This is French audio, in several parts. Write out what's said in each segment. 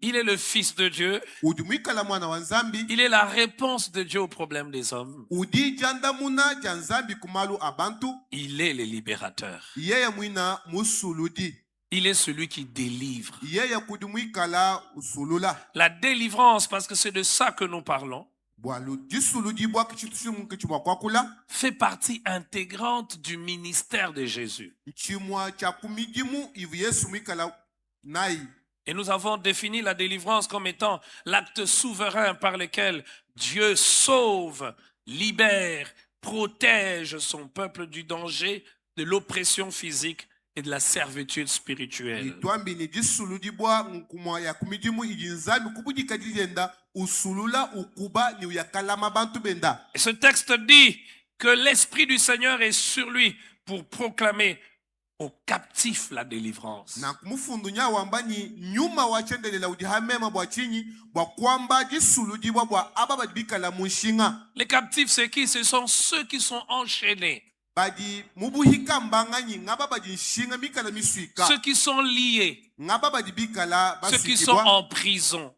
Il est le Fils de Dieu. Il est la réponse de Dieu aux problèmes des hommes. Il est le libérateur. Il est celui qui délivre. La délivrance, parce que c'est de ça que nous parlons, fait partie intégrante du ministère de Jésus. Et nous avons défini la délivrance comme étant l'acte souverain par lequel Dieu sauve, libère, protège son peuple du danger, de l'oppression physique et de la servitude spirituelle. Et ce texte dit que l'Esprit du Seigneur est sur lui pour proclamer aux captifs la délivrance. Les captifs, c'est qui? Ce sont ceux qui sont enchaînés. Ceux qui sont liés. Ceux qui sont en prison.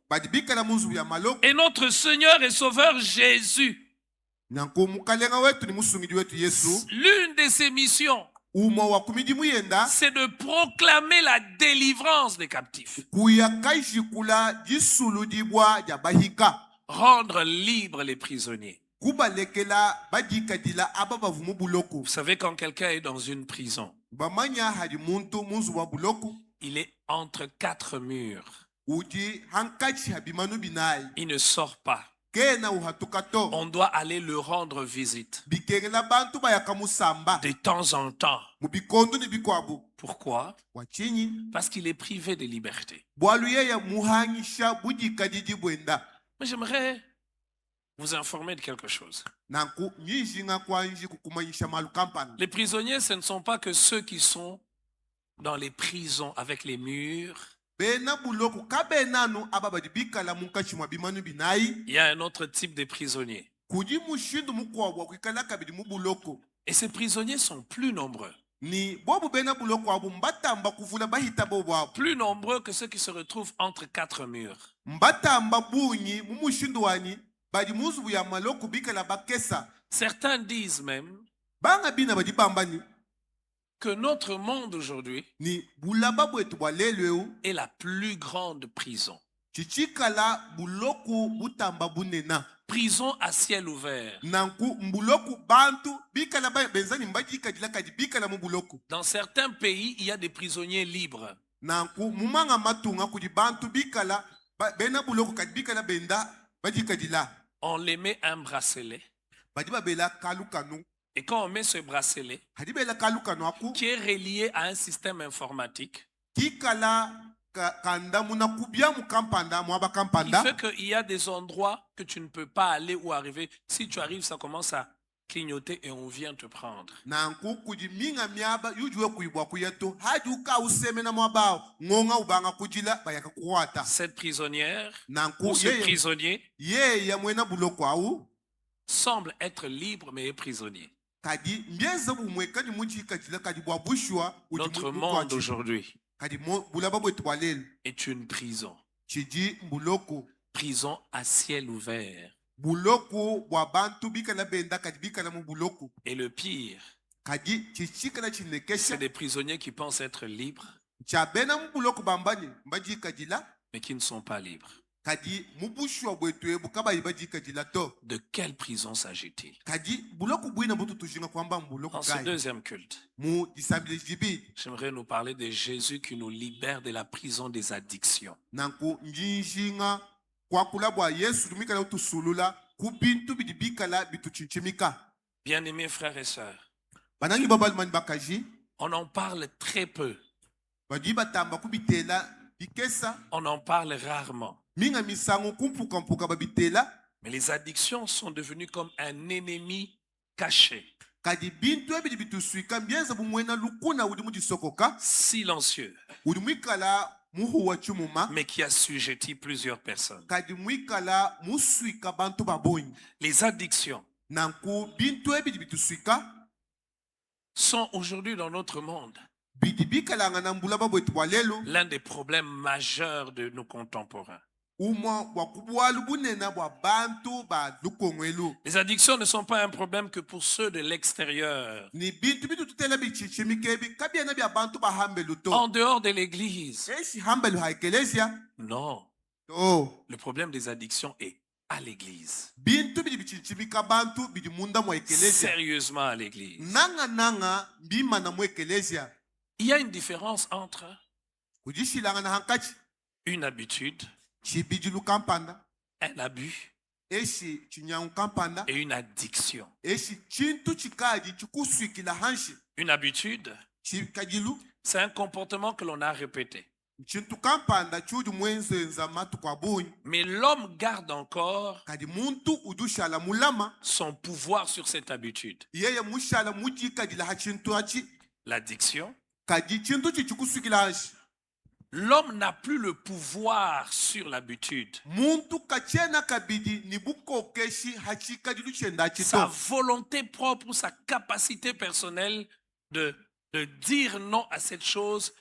Et notre Seigneur et Sauveur Jésus, l'une de ses missions, c'est de proclamer la délivrance des captifs. Rendre libres les prisonniers. Vous savez, quand quelqu'un est dans une prison, il est entre quatre murs. Il ne sort pas. On doit aller le rendre visite de temps en temps. Pourquoi? Parce qu'il est privé de liberté. Mais j'aimerais vous informer de quelque chose. Les prisonniers, ce ne sont pas que ceux qui sont dans les prisons avec les murs. Il y a un autre type de prisonniers. Et ces prisonniers sont plus nombreux. Plus nombreux que ceux qui se retrouvent entre quatre murs. Certains disent même que notre monde aujourd'hui est la plus grande prison. Prison à ciel ouvert. Dans certains pays, il y a des prisonniers libres. On les met un bracelet. Et quand on met ce bracelet, qui est relié à un système informatique, il fait qu'il y a des endroits que tu ne peux pas aller ou arriver. Si tu arrives, ça commence à clignoter et on vient te prendre. Cette prisonnière ou ce prisonnier semble être libre mais est prisonnier. Notre monde aujourd'hui est une prison. Prison à ciel ouvert. Et le pire, c'est des prisonniers qui pensent être libres, mais qui ne sont pas libres. De quelle prison s'agit-il? En ce deuxième culte, j'aimerais nous parler de Jésus qui nous libère de la prison des addictions. Bien-aimés frères et sœurs, on en parle très peu. On en parle rarement. Mais les addictions sont devenues comme un ennemi caché. Silencieux. Mais qui assujettit plusieurs personnes. Les addictions sont aujourd'hui dans notre monde bidi bikalanga na mbula babwetu bwa lelo l'un des problèmes majeurs de nos contemporains. umwa bwa kubwalu bunena bwa bantu ba lukongwelu Les addictions ne sont pas un problème que pour ceux de l'extérieur, ni bintu bitu tutela bichichimikebi kabiana bya bantu bahambelu to en dehors de l'église. esi hambelu ha ekelesia Non, to le problème des addictions est à l'église. bintu bidi bichichimika bantu bidi munda mwa ekelesia Sérieusement à l'église. nanga mbima na mwa ekelesia Il y a une différence entre kujishilanga na hankachi une habitude, chibidilu kampanda un abus esi chinyangu kampanda et une addiction. esi chintu chikaji chikuswikila hanshi Une habitude, chikajilu c'est un comportement que l'on a répété. chintu kampanda chudi mwenzenza matu kwa bunyi Mais l'homme garde encore kadi muntu udushala mulama son pouvoir sur cette habitude. yeye mushala mujikadila ha chintu achi L'addiction, kadi chintu chichikuswikila hanshi l'homme n'a plus le pouvoir sur l'habitude. muntu kachena kabidi ni bukokeshi hachikadilu chenda Sa chito volonté propre ou sa capacité personnelle de dire non à cette chose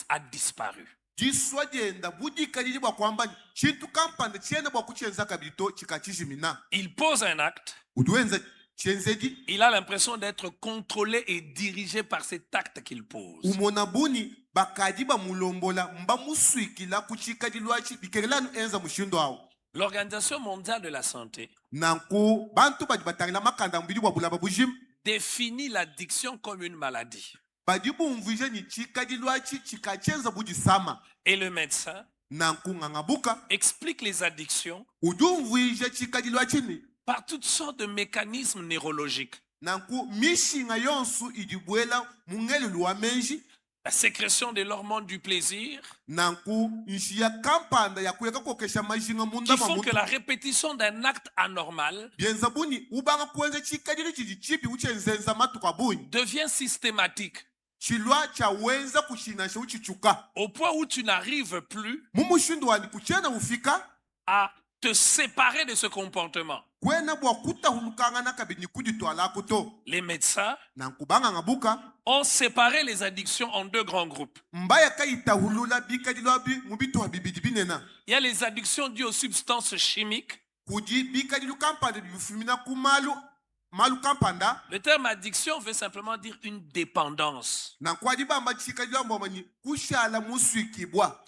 a disparu. jiswa jenda budikadili bwa kwamba chintu kampanda chena bwa kuchenza kabidi to chikachishimina Il pose un acte, uduenza chenzeji il a l'impression d'être contrôlé et dirigé par cet acte qu'il pose. umona buni bakadi bamulombola mba muswikila kuchikadili achi bikelelanu enza mushindo awo L'Organisation mondiale de la santé nanku bantu badi batangila makanda mbili bwa bulaba bujimu définit l'addiction comme une maladie. badi bumvije ni chikadili achi chikachenza bujisama Et le médecin nanku ng'ang'abuka explique les addictions udumvije chikadili achi ni par toutes sortes de mécanismes neurologiques. nanku mishinga yonsu idibwela mungelulu wa menji La sécrétion de l'hormone du plaisir nanku nshi ya kampanda ya kuyeka kokesha majinga munda qui font mamuntu que la répétition d'un acte anormal bienza buni ubanga kuenza chikadili chiji chipi uchenzenza matu kwa bunyi devient systématique chilwa cha wenza kushinasha uchichuka au point où tu n'arrives plus mumushindu wani kuchena ufika à te séparer de ce comportement. kwena bwa kutahulukanga na kabidi kuditwala kuto Les médecins nankubanga ng'abuka ont séparé les addictions en deux grands groupes. mbaya kayitahulula bikadilwa bi mubituha bibidi binena Il y a les addictions dues aux substances chimiques. kudi bikadilu kampanda bibifumina kumalu malu kampanda Le terme addiction veut simplement dire une dépendance. nankwadi bamba chikadilwa mbomani kushala muswikibwa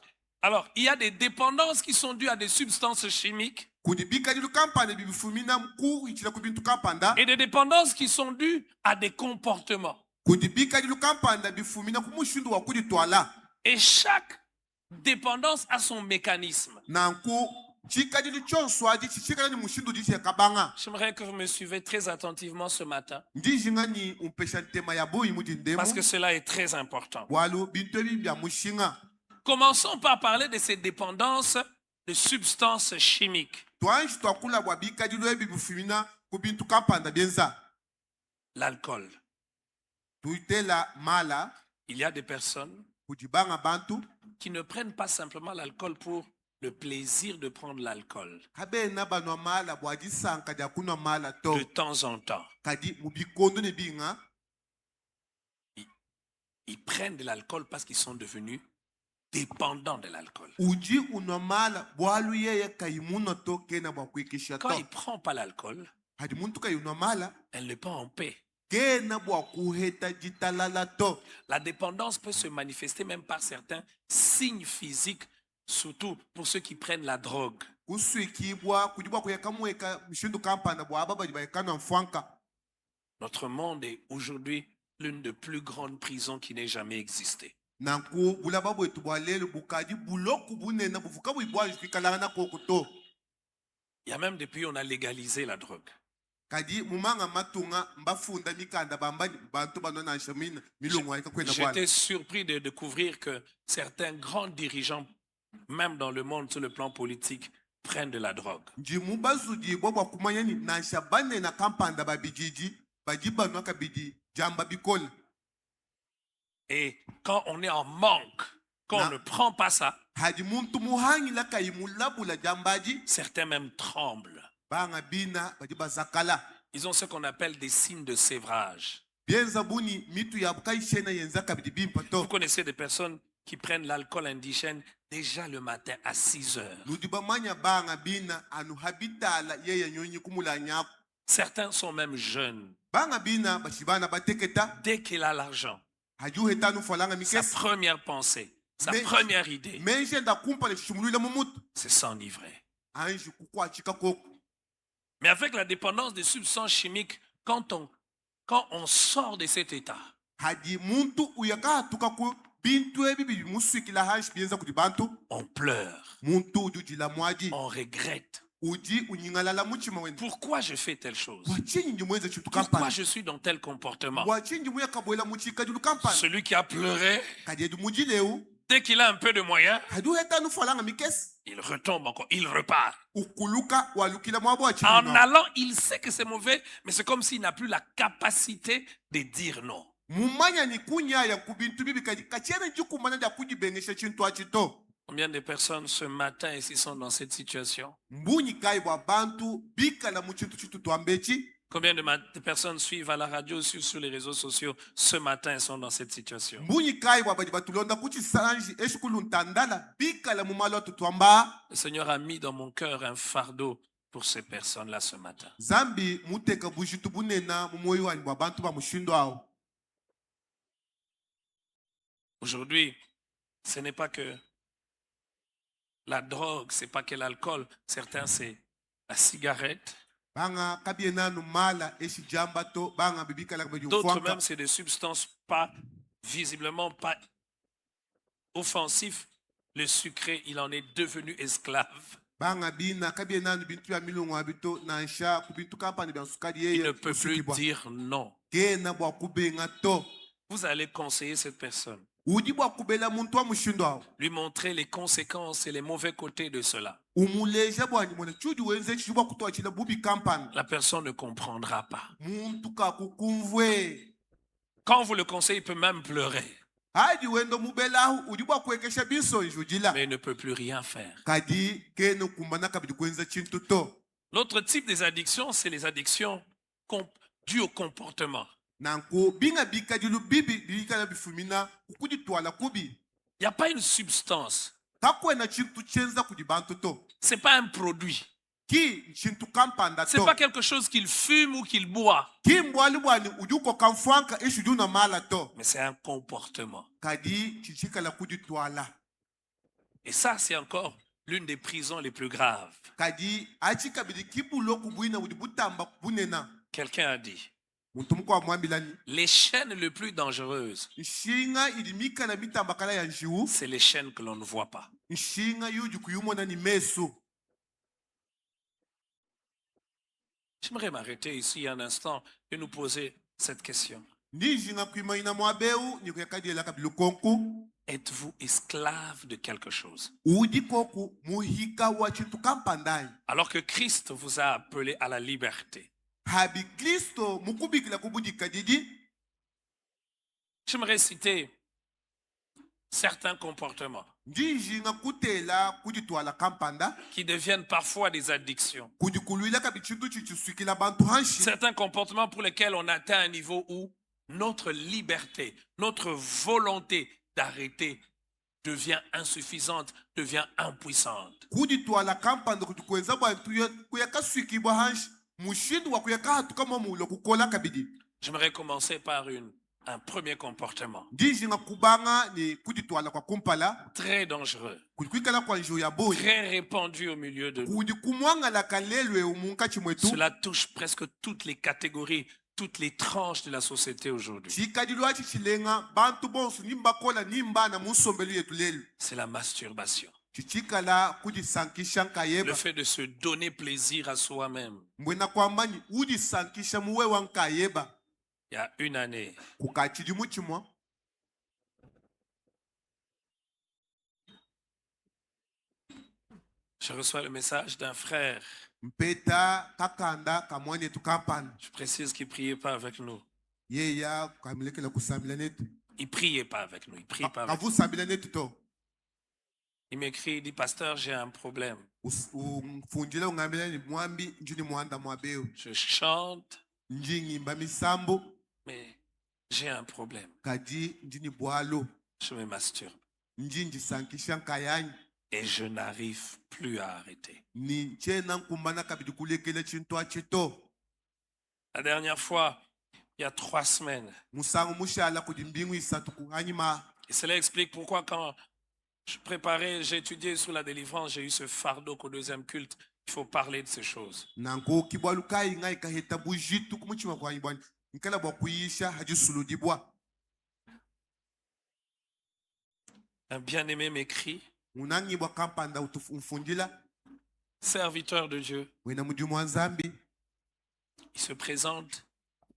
Alors, il y a des dépendances qui sont dues à des substances chimiques kudi bikadilu kampanda bibifumina mku ichila kubintu kampanda et des dépendances qui sont dues à des comportements. kudi bikadilu kampanda bifumina kumushindu wa kuditwala Et chaque dépendance a son mécanisme. nanku chikadilu chonswaji chichikala ni mushindu diche kabanga J'aimerais que vous me suivez très attentivement ce matin ndijinga ni umpesha ntema ya boyi mudindemu parce que cela est très important. walu bintu ebi bya mushinga Commençons par parler de ces dépendances de substances chimiques. twanji twakula bwa bikadilu ebi bifumina kubintu kampanda bienza L'alcool. tuitela mala Il y a des personnes kudibanga bantu qui ne prennent pas simplement l'alcool pour le plaisir de prendre l'alcool kabena banwa mala bwajisanka dia kunwa mala de to temps en temps. kadi mubikondo ne binga Ils prennent de l'alcool parce qu'ils sont devenus dépendants de l'alcool. uji unwa mala bwalu yeye kayimuno to kena bwa kuikisha Quand to il ne prend pas l'alcool, hadi muntu kayunwa mala elle n'est pas en paix. kena bwa kuheta jitalala to La dépendance peut se manifester même par certains signes physiques, surtout pour ceux qui prennent la drogue. kuswikibwa kudibwa kuyeka muweka mshindu kampanda bwa aba badi bayekanwa mfwanka Notre monde est aujourd'hui l'une des plus grandes prisons qui n'ait jamais existé. nanku bulaba bwetu bwa lelo bukadi buloku bunena buvuka bwibwanji kwikalanga na koko to Il y a même des pays où on a légalisé la drogue. kadi mumanga matunga mbafunda mikanda bambani bantu banona shamina milongo ayika kwenda bwana J'étais surpris de découvrir que certains grands dirigeants, même dans le monde sur le plan politique, prennent de la drogue. njimu bazudi bwa kumanyani na shabane na kampanda babijiji bajibanwa kabidi jamba bikola Et quand on est en manque, quand on Non. ne prend pas ça, hadi muntu muhangi la kayimulabula jambaji certains même tremblent. banga bina bajiba zakala Ils ont ce qu'on appelle des signes de sévrage. bienza buni mitu ya bukaishena yenza kabidi bimpa Vous to. connaissez des personnes qui prennent l'alcool indigène déjà le matin à 6 heures. Nudiba manya banga bina anu habitala yeye nyonyi kumula nyako. Certains sont même jeunes. Banga bina bashibana bateketa. Dès qu'il a l'argent, Haju hetanu falanga sa mikes. première pensée, sa Mais- première idée, Menje nda kumpa le shumulula mumutu. c'est s'enivrer. Anji kukwa chika koko. Mais avec la dépendance des substances chimiques, quand on sort de cet état, Hadi muntu uyaka tukaku bintu ebibi muswikila hanshi bienza kudibantu. on pleure, Muntu ujujila mwaji. on regrette. Uji unyingalala muchima wenda. Pourquoi je fais telle chose? Wachinyi njimweze chitu Pourquoi kampani. je suis dans tel comportement? Wachinyi muya kabwela muchika julu kampani. Celui qui a pleuré, Kajedu mujileu. dès qu'il a un peu de moyens, Hadu hetanu falanga mikes. il retombe encore, il repart. Ukuluka walukila mwabo wachini. En allant, il sait que c'est mauvais, mais c'est comme s'il n'a plus la capacité de dire non. Mumanya ni kunya ya kubintu bibi kachiene juku mana ya kujibengesha chintu achito. Combien de personnes ce matin ici sont dans cette situation? Mbunyi kai wa bantu bika na muchintu chitu tuambechi. Combien de personnes suivent à la radio, sur les réseaux sociaux ce matin et sont dans cette situation? Mbunyi kai wa badi batulonda kuchi salanji eshukulu ntandala bika la mumalo tutuamba. Le Seigneur a mis dans mon cœur un fardeau pour ces personnes-là ce matin. Zambi muteka bujitu bunena mumoyo wa bantu ba mushindo ao. Aujourd'hui, ce n'est pas que la drogue, c'est pas que l'alcool. Certains, c'est la cigarette. Banga kabiena numala eshi jambato banga bibika la badi D'autres ufwanka. même, c'est des substances pas, visiblement pas offensives. Le sucré, il en est devenu esclave. Banga bina kabiena bintu ya milungu abito na nsha kubintu kampani bya sukari Il yeye. ne peut plus usukibwa. dire non. Kena bwa kubenga to. Vous allez conseiller cette personne, Udi bwa kubela muntu wa mushindo ao. lui montrer les conséquences et les mauvais côtés de cela. Umuleja bwa nyimona chuju wenze chibwa kutoa chila bubi kampani. La personne ne comprendra pas. Muntu ka kukumvwe. Quand vous le conseillez, il peut même pleurer, Hadi wendo mubela udi bwa kuwekesha binso njujila. mais il ne peut plus rien faire. Kadi keno kumbana kabidi kwenza chintu to. L'autre type des addictions, c'est les addictions dues au comportement. Nanko binga bika dilu bibi bika na bifumina kukudi twala kubi. Il n'y a pas une substance. Kakwe na chintu chenza kudi bantu to. Ce n'est pas un produit. Ki chintu kampanda Ce to. n'est pas quelque chose qu'il fume ou qu'il boit, Ki mbwali bwani ujuko kamfwanka eshudu na mala to. mais c'est un comportement. Kadi chichika la kudi twala. Et ça, c'est encore l'une des prisons les plus graves. Kadi achi kabidi kibulo kubuina udi butamba bunena. Quelqu'un a dit, Muntu mko wa mwambilani. les chaînes les plus dangereuses, Nshinga ilimika na mitamba kala ya njiu. c'est les chaînes que l'on ne voit pas. Nshinga yuju kuyumona ni meso. J'aimerais m'arrêter ici un instant et nous poser cette question. Ndijinga kuimaina mwabeu ni kuyakadi la kabilu konku. Êtes-vous esclave de quelque chose? Udi koku muhika wa chintu kampandai. Alors que Christ vous a appelé à la liberté. Habi Kristo mukubikila kubudika didi. J'aimerais citer certains comportements Ndijinga kutela kuditwala kampanda. qui deviennent parfois des addictions. Kudikuluila kabichintu chichiswikila bantu hanshi. Certains comportements pour lesquels on atteint un niveau où notre liberté, notre volonté d'arrêter devient insuffisante, devient impuissante. Kuditwala kampanda kudikwenza bantu kuyakaswikibwa hanshi. Mushindu wa kuyaka hatu kama mulo kukola kabidi. J'aimerais commencer par un premier comportement Ndijinga kubanga ni kuditwala kwa kumpala. très dangereux, Kudikwikala kwa njo ya boyi. très répandu au milieu de nous. Kudikumwanga la kalelwe umunka chimwetu. Cela touche presque toutes les catégories, toutes les tranches de la société aujourd'hui. Chikadilwa chichilenga bantu bonsu nimbakola nimba na musombelu yetu lelu. C'est la masturbation. Chichikala kujisankisha Le nkayeba. fait de se donner plaisir à soi-même. Mbwena kwamba ni ujisankisha muwe wa nkayeba. Il y a une année, Kukachidi muchimwa. je reçois le message d'un frère. Mpeta kakanda kamwane tukampana. Je précise qu'il ne priait pas avec nous. Yeya kamilekela kusambila netu. Il ne priait pas avec nous. Il prie pas avec nous. Kavu sambila netu to. Il m'écrit, il dit, pasteur, j'ai un problème. Ufundila ungambila ni mwambi njuni mwanda mwabeu. Je chante, Njingi mba misambo. mais j'ai un problème. kadi ndini bwalo Je me masturbe njinji sankisha nkayanyi et je n'arrive plus à arrêter. ni chena nkumbana kabidi kulekela chintu achito La dernière fois, il y a 3 semaines, musango mushala kudi mbingu isatu kuhanyima et cela explique pourquoi quand je préparais, j'ai étudié sur la délivrance, j'ai eu ce fardeau qu'au deuxième culte, il faut parler de ces choses. nanko kibwalu kai ngai kaheta bujitu kumuchima kwa nyibwani nkala bwa kuyisha hajisuludibwa Un bien-aimé m'écrit, unangibwa kampanda umfundila serviteur de Dieu, wena mudimu wa nzambi il se présente,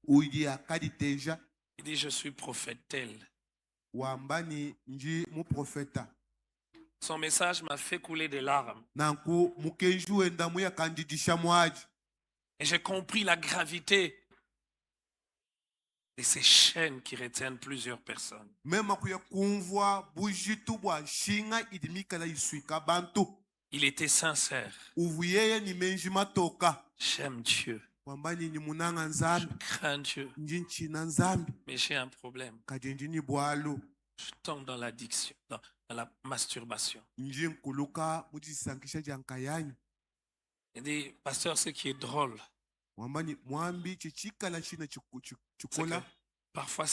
uyi akadi teja il dit, je suis prophète tel. wambani nji muprofeta Son message m'a fait couler des larmes. nanku mukenju wenda muya kanjijisha mwaji Et j'ai compris la gravité de ces chaînes qui retiennent plusieurs personnes. mema kuya kumvwa bujitu bwa shinga idimikala iswika bantu Il était sincère. uvuyeye ni menji matoka J'aime Dieu. wambani ni munanga Je nzambi crains Dieu. nji nchina nzambi Mais j'ai un problème. kajenji ni bwalo Je tombe dans l'addiction, dans la masturbation. nji nkuluka mujisankisha jankayanyi Il dit, pasteur, ce qui est drôle, wambani mwambi chichikala china c'est que chikola parfois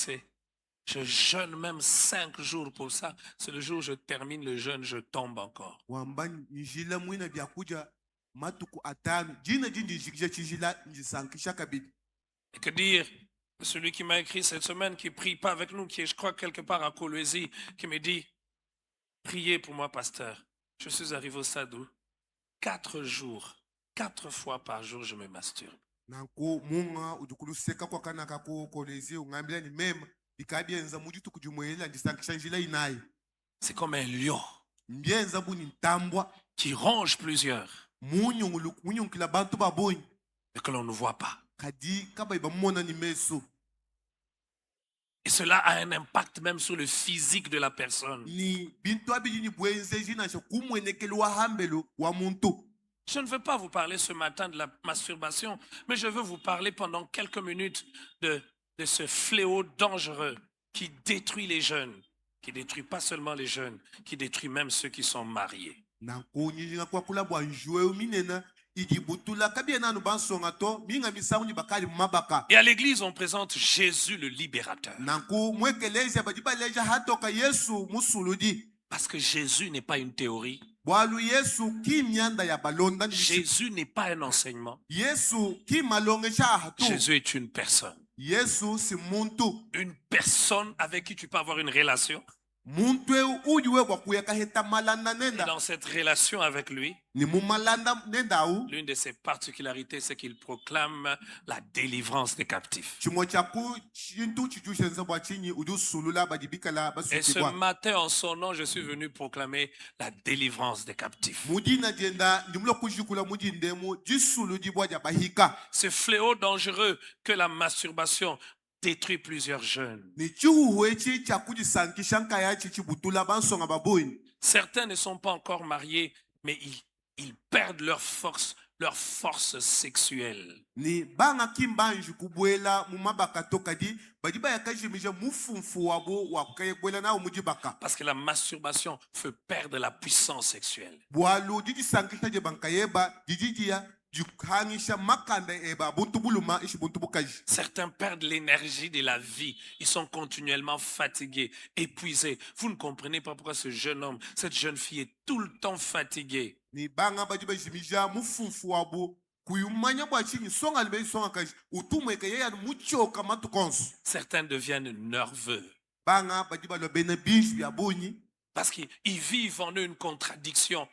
je jeûne même 5 jours pour ça. C'est le jour où je termine le jeûne, je tombe encore. wambani njila mwina vyakuja matuku atano jina jinjishikisha chijila njisankisha kabidi Et que dire de celui qui m'a écrit cette semaine, qui prie pas avec nous, qui est, je crois, quelque part à Kolwezi, qui me dit, priez pour moi, pasteur. Je suis arrivé au stade où 4 jours, 4 fois par jour, je me masturbe. nanko munga udukuluseka kwa kana kako kolezi ungambila ni mema ikabienza mujitu kujumuela njisankisha njila inayi C'est comme un lion mbienza buni ntambwa qui ronge plusieurs, munyungila bantu babonyi mais que l'on ne voit pas. kadi kabaiba mona ni meso Et cela a un impact même sur le physique de la personne. ni bintu abidi ni bwenze jinasho kumwenekeli wa hambelo wa muntu Je ne veux pas vous parler ce matin de la masturbation, mais je veux vous parler pendant quelques minutes de ce fléau dangereux qui détruit les jeunes, qui détruit pas seulement les jeunes, qui détruit même ceux qui sont mariés. nanko nyinga kwa kula bwa njwe minena igibutula kabia nanu bansonga to minga misamu ni bakali mabaka Et à l'église, on présente Jésus le libérateur. nanko mwekeleja badiba leja hatoka Yesu musuludi Parce que Jésus n'est pas une théorie. bwalu Yesu ki myanda ya balonda ni Jésus n'est pas un enseignement. Yesu ki malonge cha hatu Jésus est une personne. Yesu si muntu Une personne avec qui tu peux avoir une relation. muntu ujiwe kwa kuyaka heta malanda Et nenda dans cette relation avec lui, ni mumalanda nenda u l'une de ses particularités, c'est qu'il proclame la délivrance des captifs. chimo chaku chintu chichushenza bwa chinyi udu sulula badibikala Et ce basukibwa matin, en son nom, je suis venu proclamer la délivrance des captifs. mudina jenda ndimulo kujikula mujindemu jisulu dibwa ja bahika Ce fléau dangereux que la masturbation détruit plusieurs jeunes. ni chihuhwechi chakujisankisha nkaya chichibutula bansonga baboyi Certains ne sont pas encore mariés, mais ils perdent leur force sexuelle. ni banga kimbanji kubwela mumabaka tokadi badiba yakajimija mufumfu wabo wakayebwela nawo mujibaka Parce que la masturbation fait perdre la puissance sexuelle. bwalu jijisankisha je bankayeba jijijiya jikhangisha makanda eba buntu buluma ishi buntu bukaji Certains perdent l'énergie de la vie. Ils sont continuellement fatigués, épuisés. Vous ne comprenez pas pourquoi ce jeune homme, cette jeune fille est tout le temps fatiguée. ni banga badiba jimija mufumfu wabo kuyumanya bwa chinyi songa libe songa kaji utumweke yeya muchoka matukonso Certains deviennent nerveux banga badiba lobene binju ya bonyi parce qu'ils vivent en eux une contradiction.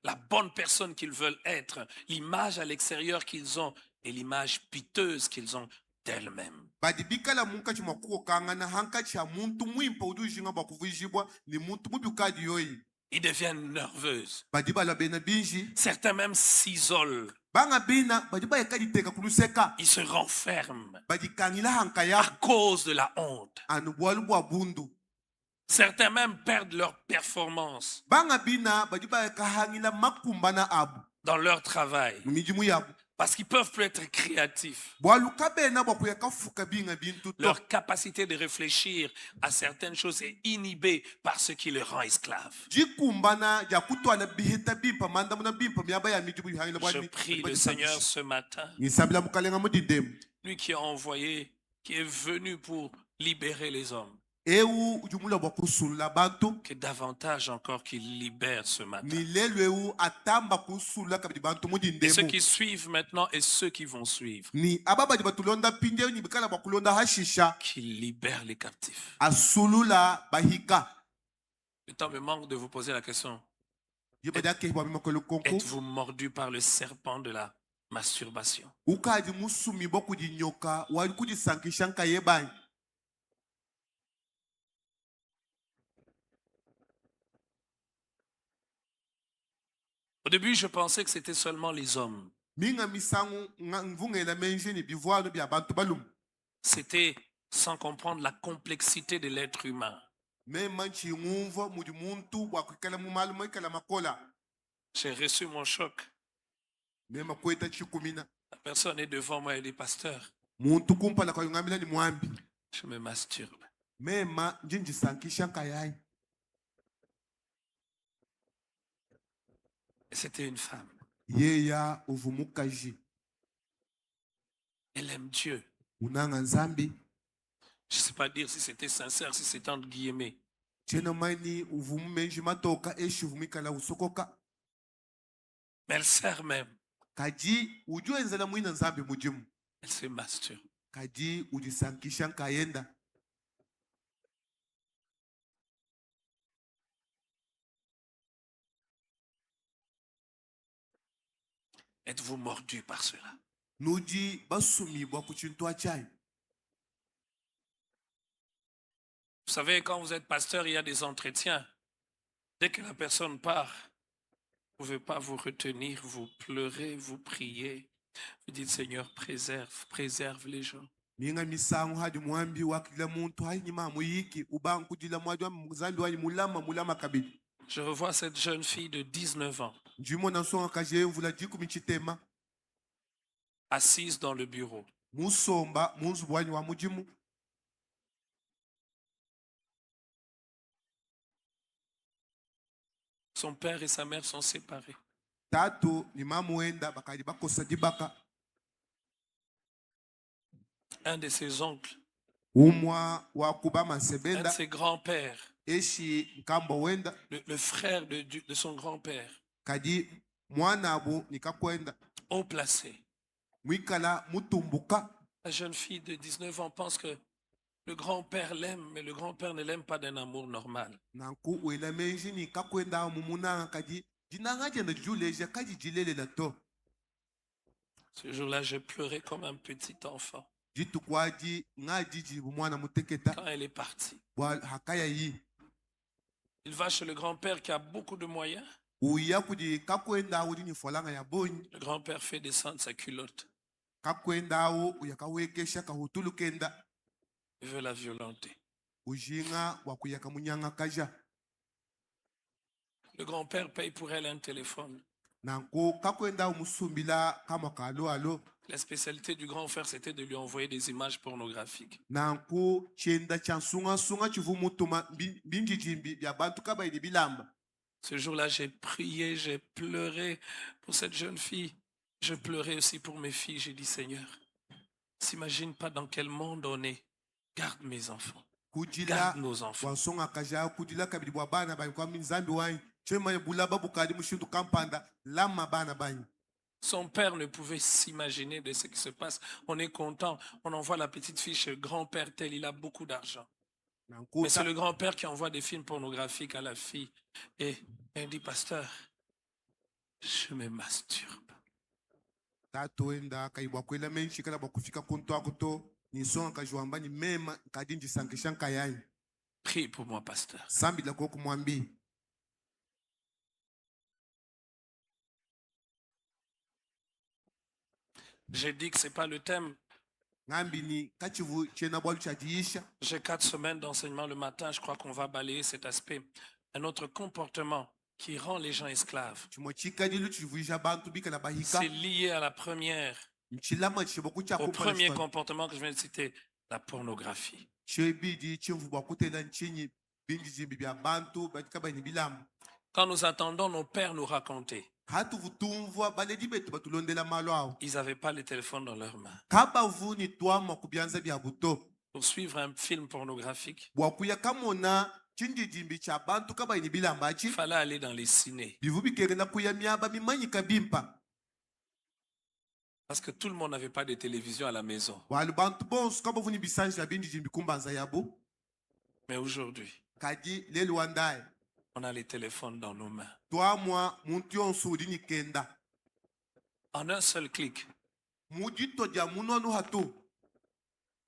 La bonne personne qu'ils veulent être, l'image à l'extérieur qu'ils ont et l'image piteuse qu'ils ont d'elles-mêmes. badibikala munkachi mwakuko kangana hankachi ya muntu mwimpa udujinga bakuvujibwa ni muntu mubukadi yoyi Ils deviennent nerveuses. badiba lobene binji Certains même s'isolent. banga bina badiba yakaditeka kuluseka Ils se renferment badikangila à hankaya cause de la honte. anu bwalu bwa bundu Certains même perdent leur performance banga bina badiba yakahangila makumbana abu dans leur travail mumijimu yabu Parce qu'ils peuvent plus être créatifs. bwaluka bena bwakuyaka fuka binga bintu to Leur capacité de réfléchir à certaines choses est inhibée par ce qui les rend esclaves. jikumbana ja kutwala biheta bimpa manda muna bimpa myaba ya miji buyihangila Je prie le Seigneur ce matin, nisambila mukalenga mudidemu lui qui a envoyé, qui est venu pour libérer les hommes, ewu ujumula bwakusulula bantu que davantage encore qu'il libère ce matin. milelu ewu atamba kusulula kabidi bantu Et ceux mudindemu qui suivent maintenant et ceux qui vont suivre, ni ababaji batulonda pinde ni bikala bakulonda hashisha qu'il libère les captifs. asulula bahika Le temps me manque de vous poser la question. yebadake bwabimakolo konko Êtes-vous mordu par le serpent de la masturbation? ukaji musumi bokudinyoka wali kudisankisha nkayebanyi Au début, je pensais que c'était seulement les hommes. minga misangu mvungela menje ni bivwano bya bantu balumu C'était sans comprendre la complexité de l'être humain. mema nchinguvo mudi muntu bwakwikala mumalumu ikala makola J'ai reçu mon choc. mema kweta chikumina La personne est devant moi et dit, pasteur, muntu kumpala kwa yungamila ni mwambi je me masturbe. mema njinjisankisha nkayayi Et c'était une femme. yeya uvumukaji Elle aime Dieu. unanga nzambi Je ne sais pas dire si c'était sincère, si c'était entre guillemets. chena maini uvumu menji matoka eshi uvumikala usokoka Mais elle sert même. kaji ujuenzela mwina nzambi mujimu Elle se masturbe. kaji ujisankisha nkayenda Êtes-vous mordu par cela? nuji basumibwa ku chintu achayi Vous savez, quand vous êtes pasteur, il y a des entretiens. Dès que la personne part, vous ne pouvez pas vous retenir, vous pleurez, vous priez. Vous dites, Seigneur, préserve, préserve les gens. minga misangu hadi mwambi wakila muntu hayi nyima muyiki ubangu dila mwaji wa mzambi wa mulama kabidi Je revois cette jeune fille de 19 ans njimo nasonga kaje mvula jiku michitema assise dans le bureau. musomba munzu bwanyi wa mujimu Son père et sa mère sont séparés. tatu ni mamuenda bakali bakosa dibaka Un de ses oncles, umwa wa kuba un de masebenda ses grands-pères, eshi nkambo wenda le frère de son grand-père, kadi mwana abo nikakwenda haut placé. mwikala mutumbuka La jeune fille de 19 ans pense que le grand-père l'aime, mais le grand-père ne l'aime pas d'un amour normal. nanku wela menji nikakwenda mumuna kadi dinanga jenda juleja kadi jilelela to Ce jour-là, j'ai pleuré comme un petit enfant jitu kwaji nga jiji mwana muteketa quand elle est partie. bwa hakaya yi Il va chez le grand-père qui a beaucoup de moyens. uya kudi kakwenda udi ni folanga ya bonyi Le grand-père fait descendre sa culotte. kakwenda awo uyakawekesha kahutulu kenda Il veut la violenter. ujinga wakuyaka munyanga kaja Le grand-père paye pour elle un téléphone. nanko kakwenda umusumbila kama kalo alo La spécialité du grand-père, c'était de lui envoyer des images pornographiques. nanko chenda cha sunga chivumutuma mbinjijimbi bya bantu kabaidi bilamba Ce jour-là, j'ai prié, j'ai pleuré pour cette jeune fille. Je pleurais aussi pour mes filles. J'ai dit, Seigneur, s'imagine pas dans quel monde on est. Garde mes enfants. kujila Garde nos enfants. wansonga kaja kujila kabidi bwa bana bani kwa minzambi wani chema bulaba bukadi mushindu kampanda lama bana bani Son père ne pouvait s'imaginer de ce qui se passe. On est content. On envoie la petite fille chez le grand-père tel. Il a beaucoup d'argent. nanko Mais c'est le grand-père qui envoie des films pornographiques à la fille. Et elle dit, pasteur, je me masturbe. tato enda kaibwa kwela menshi kala bakufika kuntu akuto nisonga kajwamba ni mema kadinji sankisha nkayani Prie pour moi, pasteur. sambi la koko mwambi J'ai dit que ce n'est pas le thème. ngambi ni kachivu chena bwalu chajiisha J'ai 4 semaines d'enseignement le matin. Je crois qu'on va balayer cet aspect. Un autre comportement qui rend les gens esclaves. chimwe chikadilo chivuisha bantu bikala bahika C'est lié à la première, mchilama chiboku au premier chakupa comportement que je viens de citer, la pornographie. chebidi chimvu bakutela nchinyi bindi jimbi bya bantu batika bani bilamu Quand nous attendons nos pères nous raconter, hatu vutumvwa baledi betu batulondela malo awo ils n'avaient pas les téléphones dans leurs mains. kaba vuni twama kubyanza bya buto Pour suivre un film pornographique, bwakuya kamona chinjijimbi cha bantu kaba ini bilamba il achi fallait aller dans les ciné. bivu bikerenda kuya myaba mimanyika bimpa Parce que tout le monde n'avait pas de télévision à la maison. walu bantu bonso kaba vuni bisanja bindijimbi kumbanza yabo Mais aujourd'hui, kadi lelo wandaye on a les téléphones dans nos mains. twamwa muntu yonso udini kenda En un seul clic, mudito dia munonu hatu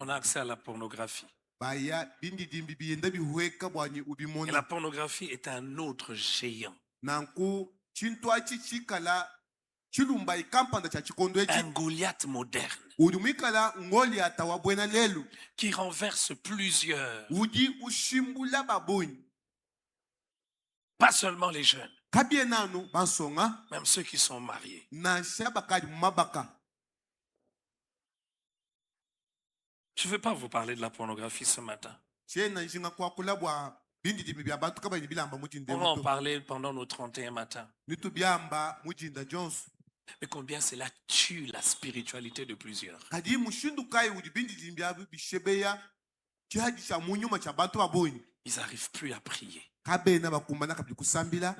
on a accès à la pornographie. baya bindijimbi biyenda bihueka bwani Et la ubimona pornographie est un autre géant. nanku chintu achi chikala chilumba ikampanda cha chikondo echi Un Goliath moderne udi mwikala ngoli atawa bwena lelu qui renverse plusieurs, udi ushimbula babonyi pas seulement les jeunes, kabie nanu basonga même ceux qui sont mariés. na shabakadi mabaka Je ne vais pas vous parler de la pornographie ce matin. chena njinga kwa kulabwa bindijimbi bya bantu kaba ini bilamba mujinde On va en muto parler pendant nos 31 matins. nitu byamba mujinda jonso Mais combien cela tue la spiritualité de plusieurs. kadi mushindu kai udi bindijimbi bya bishebeya chihaji cha munyuma cha bantu babonyi Ils n'arrivent plus à prier, kabena bakumbana kabili kusambila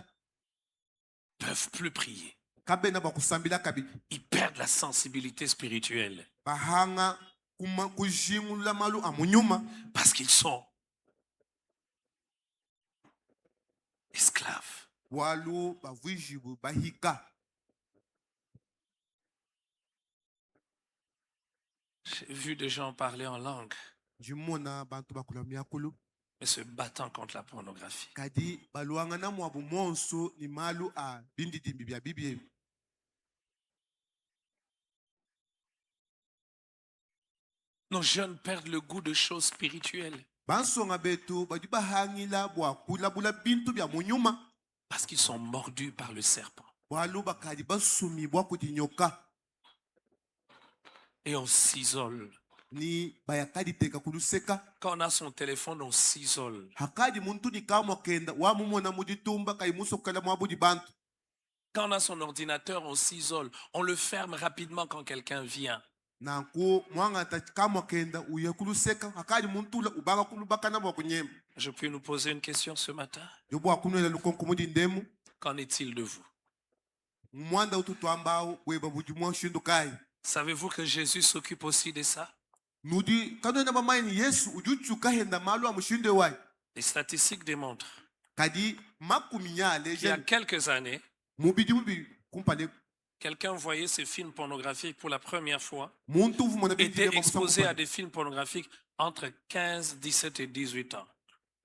peuvent plus prier. kabena bakusambila kabili Ils perdent la sensibilité spirituelle bahanga kujingula malu amunyuma parce qu'ils sont esclaves. walu bavuijibu bahika J'ai vu des gens parler en langue, njimona bantu bakula myakulu mais se battant contre la pornographie. kadi baluanga na mwabu monso ni malu a bindidimbi bya bibie Nos jeunes perdent le goût de choses spirituelles bansonga betu badi bahangila bwakula bula bintu bya munyuma parce qu'ils sont mordus par le serpent. bwalu bakadi basumi bwakudi nyoka Et on s'isole. ni bayakadi teka kuluseka Quand on a son téléphone, on s'isole. hakadi muntu ni kamwa kenda wamumona muditumba kai musokala mwabudi bantu Quand on a son ordinateur, on s'isole. On le ferme rapidement quand quelqu'un vient. nanku mwanga ta kamwa kenda uye kuluseka hakadi muntu la ubanga kulubaka na bwakunyema Je peux nous poser une question ce matin? yobo akunwela lukonko mudi ndemu Qu'en est-il de vous? mwanda ututu ambao weba budi mwashindu kai Savez-vous que Jésus s'occupe aussi de ça? nudi kanwena mamaini yesu ujuchu kahenda malu amushinde wai Les statistiques démontrent kadi makumi nyale qu'il y a jen quelques années, mubidi mubi kumpale quelqu'un voyait ces films pornographiques pour la première fois, muntu vumona était bindi exposé à des films pornographiques entre 15, 17 et 18 ans.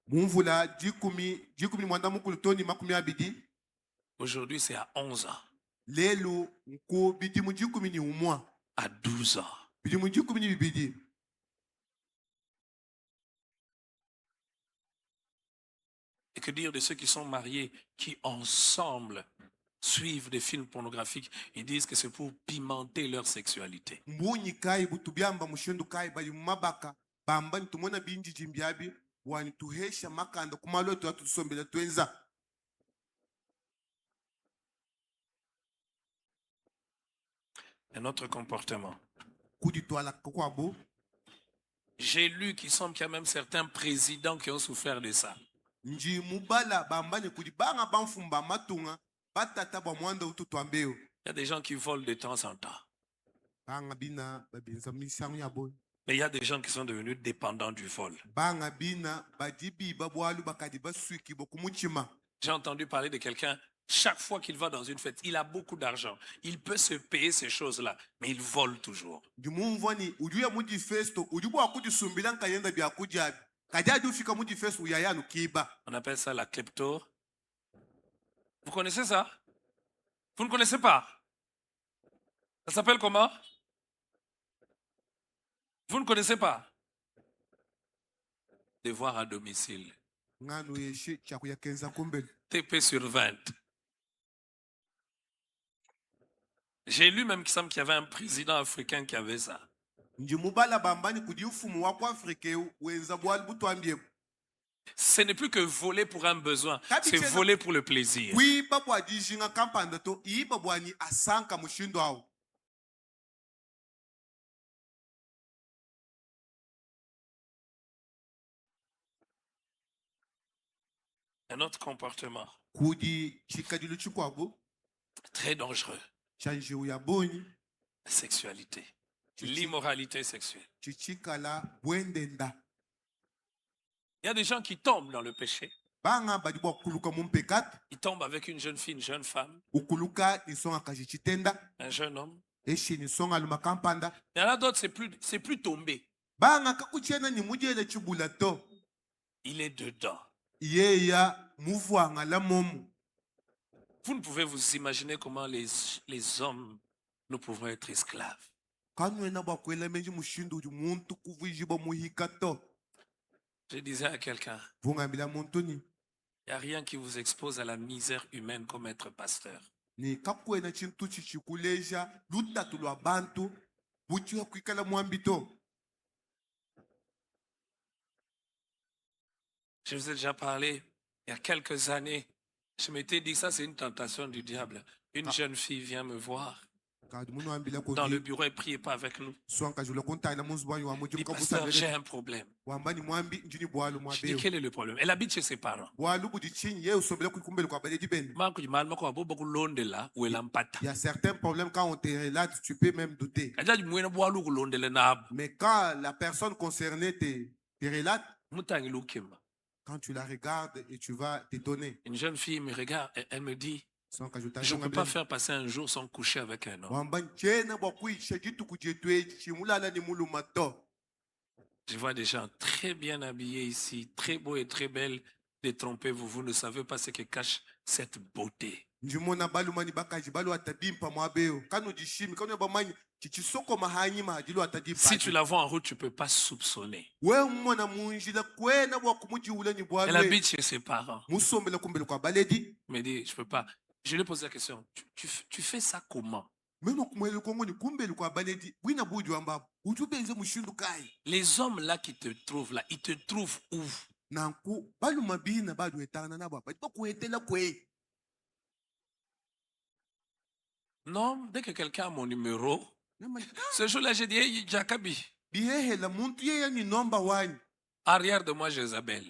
mumvula jikumi mwanda mukulu toni makumi abidi Aujourd'hui, c'est à 11 ans, lelo nku bidi mu jikumi ni umwa à 12 ans. bidi mu jikumi ni bibidi Et que dire de ceux qui sont mariés, qui ensemble suivent des films pornographiques et disent que c'est pour pimenter leur sexualité. mbunyi kai butu byamba mushindu kai bali mumabaka bamba nitumona binji jimbyabi wani tuhesha makanda kumalo tu atusombela twenza Et notre comportement. kudi twala kwabo J'ai lu qu'il semble qu'il y a même certains présidents qui ont souffert de ça. nji mubala bamba ni kudi banga bamfumba matunga batata bwa mwanda ututu ambeo Il y a des gens qui volent de temps en temps. banga bina babinza misangu yabo Mais il y a des gens qui sont devenus dépendants du vol. banga bina badibi babwalu bakadi baswiki bokumuchima J'ai entendu parler de quelqu'un, chaque fois qu'il va dans une fête, il a beaucoup d'argent. Il peut se payer ces choses-là, mais il vole toujours. ndimumvani ujuya mudi festo ujubwa kudi sumbila nkayenda bya kujabi kajadi ufika mudi festo uyayanu kiba On appelle ça la klepto. Vous connaissez ça? Vous ne connaissez pas? Ça s'appelle comment? Vous ne connaissez pas? Devoir à domicile. ngano yeshe chakuya kenza kumbele TP sur 20. J'ai lu même qu'il semble qu'il y avait un président africain qui avait ça. njimubala bambani kudi ufumu wako afrike wenza bwali butwambie Ce n'est plus que voler pour un besoin, Kabi c'est tshena- voler pour le plaisir. kuiba bwadijinga kampanda to iba bwani asanka mushindo awo Un autre comportement kudi chikadilu chikwago très dangereux, chanjiu ya boni la sexualité, l'immoralité sexuelle. chichikala bwendenda Il y a des gens qui tombent dans le péché. banga badi bwakuluka mumpekata Ils tombent avec une jeune fille, une jeune femme, ukuluka nisonga kaji chitenda un jeune homme. eshi nisonga luma kampanda Il y en a d'autres, c'est plus tombé. banga kakuchena ni mujele chibula to Il est dedans. yeya muvwanga la momu Vous ne pouvez vous imaginer comment les hommes, nous pouvons être esclaves. kanwena bwakwela menji mushindu udi muntu kuvujiba muhika to Je disais à quelqu'un, vungambila muntu ni il n'y a rien qui vous expose à la misère humaine comme être pasteur. ni kakwena chintu chichikuleja lutatu lwa bantu buchiwa kwikala mwambi to Je vous ai déjà parlé, il y a quelques années, je m'étais dit que ça c'est une tentation du diable. Une jeune fille vient me voir kadi munu ambila dans le kodi bureau et priez pas avec nous. swanka jula kontana munzu bwanyu wa Elle mujibu dit, kabusa pasteur, j'ai vele un problème. wambani mwambi njini bwalu Je dis, mwabeo quel est le problème? Elle habite chez ses parents. bwalu budi chinyi ye usombela kuikumbele kwa baledi bene Manque du mal, manque à beaucoup londe là où elle empata. il y a certains problèmes quand on te relate tu peux même douter Elle dit, moi, bois l'eau londe le nab. mais quand la personne concernée te relate Moutangi l'oukim. quand tu la regardes et tu vas t'étonner Une jeune fille me regarde et elle me dit, swanka juta je ne peux pas faire passer un jour sans coucher avec un homme. wamba nchena bwakuisha jitu kujetwe chimulala ni muluma to Je vois des gens très bien habillés ici, très beaux et très belles. Détrompez-vous, vous ne savez pas ce que cache cette beauté. njimona balumani bakaji balu atadimpa mwabeo kanu jishimi kanu bamanyi chichisoko mahanyi mahadilu atadimpa Si tu la vois en route, tu ne peux pas soupçonner. we mmona munjila kwena bwakumujiula ni Elle bwalwe habite chez ses parents. musombela kumbele kwa baledi Il me dit, je ne peux pas. Je lui ai posé la question, tu fais ça comment? meno kumwele kongo ni kumbele kwa baledi bwina budi wamba utubenze mushindu kai Les hommes là qui te trouvent là, ils te trouvent où? nanku baluma bina badu etana nabo apa bakuetela kwe Non, dès que quelqu'un a mon numéro, Namani, ce jour-là, j'ai dit, hey, Jacobi, bihehela muntu yeya ni nomba wani arrière de moi, Jézabel.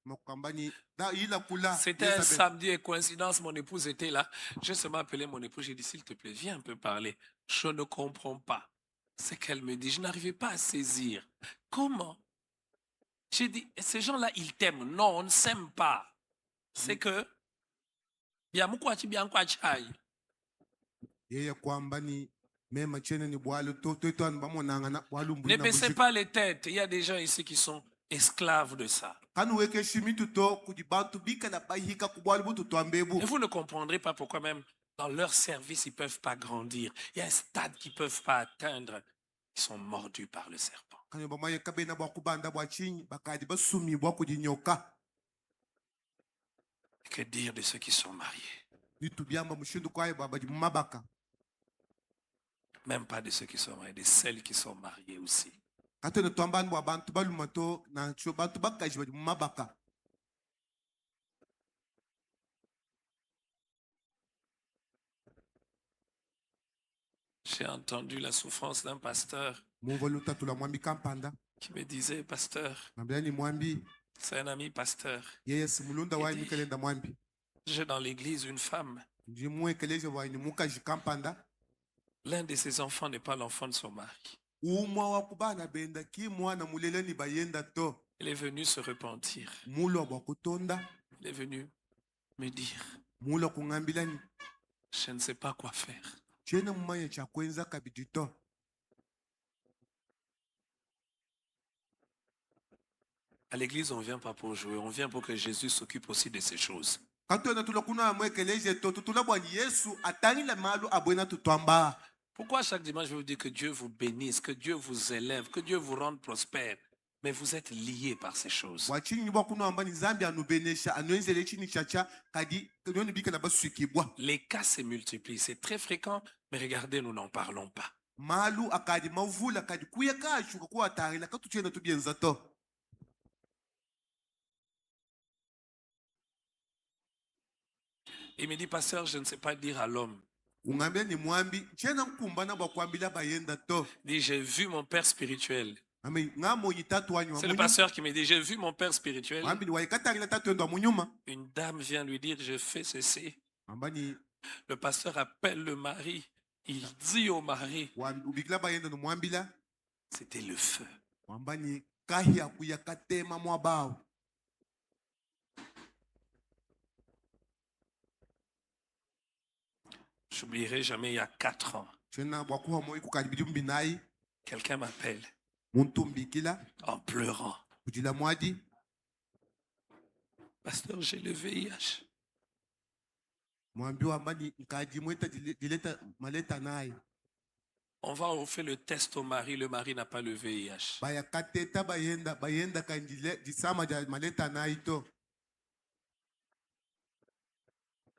makambani da ila kula C'était un Jezabel. samedi et coïncidence, mon épouse était là. J'ai seulement appelé mon épouse, j'ai dit, s'il te plaît, viens un peu parler. Je ne comprends pas ce qu'elle me dit. Je n'arrivais pas à saisir. Comment? J'ai dit, ces gens-là, ils t'aiment. Non, on ne s'aime pas. C'est que, bien yeye kwamba ni mema chene ni bwalu to bamonanga na bwalu ne mbuna baissez buji pas les têtes. Il y a des gens ici qui sont esclaves de ça. kanu weke shimitu to kudi bantu bika na bahika ku bwalu butu to ambebu Et vous ne comprendrez pas pourquoi même dans leur service, ils ne peuvent pas grandir. Il y a un stade qu'ils ne peuvent pas atteindre. Ils sont mordus par le serpent. kanu bamaye kabena bwa kubanda bwa chinyi bakadi basumi bwa kudi nyoka Que dire de ceux qui sont mariés? nitu byamba mushindu kwaye baba di mabaka Même pas de ceux qui sont mariés, de celles qui sont mariées aussi. katone twambani bwa bantu baluma to na cho bantu bakaji badi mabaka J'ai entendu la souffrance d'un pasteur mumva lutatu la mwambi kampanda qui me disait, pasteur, nambia ni mwambi c'est un ami pasteur. yeye simulunda wayi Edi. mikelenda mwambi J'ai dans l'église une femme. ndi muekeleje wayi ni mukaji kampanda L'un de ses enfants n'est pas l'enfant de son mari. umwa wa kubana benda ki mwana muleleni bayenda to Elle est venue se repentir. mulo bwa kutonda Elle est venue me dire, mulo kungambilani je ne sais pas quoi faire. chena mumanye cha kwenza kabidi to À l'église, on ne vient pas pour jouer, on vient pour que Jésus s'occupe aussi de ces choses. katona tulakuna mwekeleje to tutula bwa Yesu atangila malu abwena tutwamba Pourquoi chaque dimanche je vous dis que Dieu vous bénisse, que Dieu vous élève, que Dieu vous rende prospère? Mais vous êtes liés par ces choses. wachinyi bwakuno amba ni nzambi anubenesha anuenzele chini chacha kadi nyoni bika na basukibwa Les cas se multiplient. C'est très fréquent, mais regardez, nous n'en parlons pas. malu akadi mavula kadi kuya kashuka kuwa tarila katuchenda tubienza to. Il me dit, pasteur, je ne sais pas dire à l'homme. Ungambia ni mwambi chena nkumbana bwakwambila bayenda to. Il dit, j'ai vu mon père spirituel. Ame ngamo yitatu wanyu C'est le pasteur qui me dit, j'ai vu mon père spirituel. mwambi ni waikatarila tatu endo munyuma. Une dame vient lui dire, je fais ceci. Ambani Le pasteur appelle le mari. Il dit au mari, ubikila bayenda no mwambila c'était le feu. wambani kahia kuya katema mwabao. J'oublierai jamais, il y a 4 ans, Chena bwakuha moyi kukaribidi mbinai quelqu'un m'appelle muntu mbikila en pleurant. kujila mwadi Pasteur, j'ai le VIH. mwambi wambani nkaji mweta dileta maleta naye. On va refaire le test au mari. Le mari n'a pas le VIH. Baya kateta bayenda kanjile disama ja maleta naye to.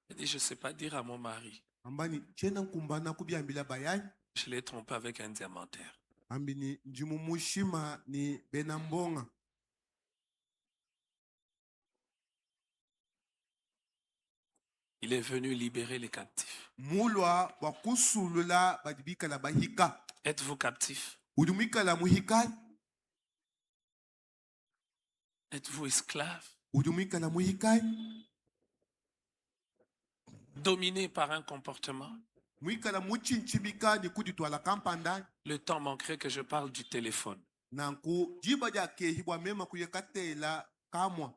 Il dit, je ne sais pas dire à mon mari. Ambani chena nkumbana kubyambila bayani. Je l'ai trompé avec un diamantaire. Ambini njimu mushima ni benambonga. Il est venu libérer les captifs. Mulwa wakusulula badibika la bahika. Êtes-vous captif? Udumika la muhika. Êtes-vous esclave? Udumika la muhika. Dominé par un comportement? Muhika la muchinchibika ni kuditwala kampanda. Le temps manquerait que je parle du téléphone. Nanku jiba ja kehibwa mema kuyekatela kamwa.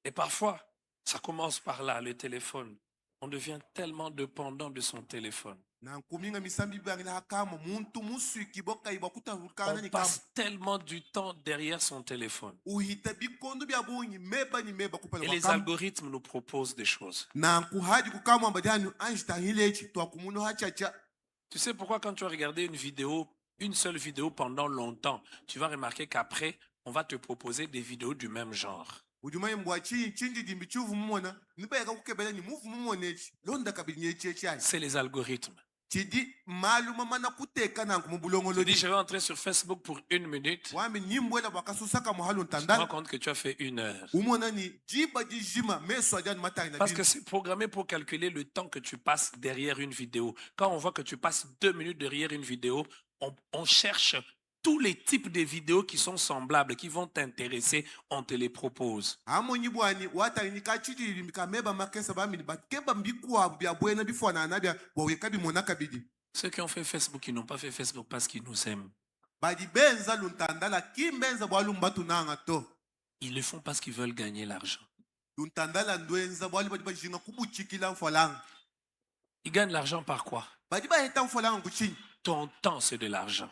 Et parfois, ça commence par là, le téléphone. On devient tellement dépendant de son téléphone. Nanku minga misambi bangila kamwa muntu musuki boka iba kutahukana On ni passe tellement du temps derrière son téléphone. uhita bikondo bya bunyi meba ni meba kupala Et les wakam. algorithmes nous proposent des choses. Nanku haji kukamwa mbajani anjita hilechi twa kumuno hachacha. Tu sais pourquoi quand tu as regardé une vidéo, une seule vidéo pendant longtemps, tu vas remarquer qu'après, on va te proposer des vidéos du même genre. Ujumaye mbwachi chindi dimbi chuvu mumona niba yaka kukebela ni muvu mumonechi londa kabili nyechechi. C'est les algorithmes. Chidi maluma mana kuteka nanku mubulongolo Tu dis, di. je vais entrer sur Facebook pour 1 minute. Wambi nyimwela bakasusaka muhalu Tu te rends ntandala. compte que tu as fait 1 heure. Umona ni jiba jijima meso ajani matari na Parce bini. que c'est programmé pour calculer le temps que tu passes derrière une vidéo. Quand on voit que tu passes 2 minutes derrière une vidéo, on cherche tous les types de vidéos qui sont semblables, qui vont t'intéresser, on te les propose. Amo nyibwani watari ni kachidi limika meba makesa bamini bakeba mbikuwa bya bwena bifwana na bya waweka bimona kabidi. Ceux qui ont fait Facebook, ils n'ont pas fait Facebook parce qu'ils nous aiment. Badi benza luntandala kimbenza bwalumbatu nanga to. Ils le font parce qu'ils veulent gagner l'argent. Luntandala ndwenza bwali badi bajinga kubuchikila mfolanga. Ils gagnent l'argent par quoi? Badi ba heta mfolanga kuchini. Ton temps, c'est de l'argent.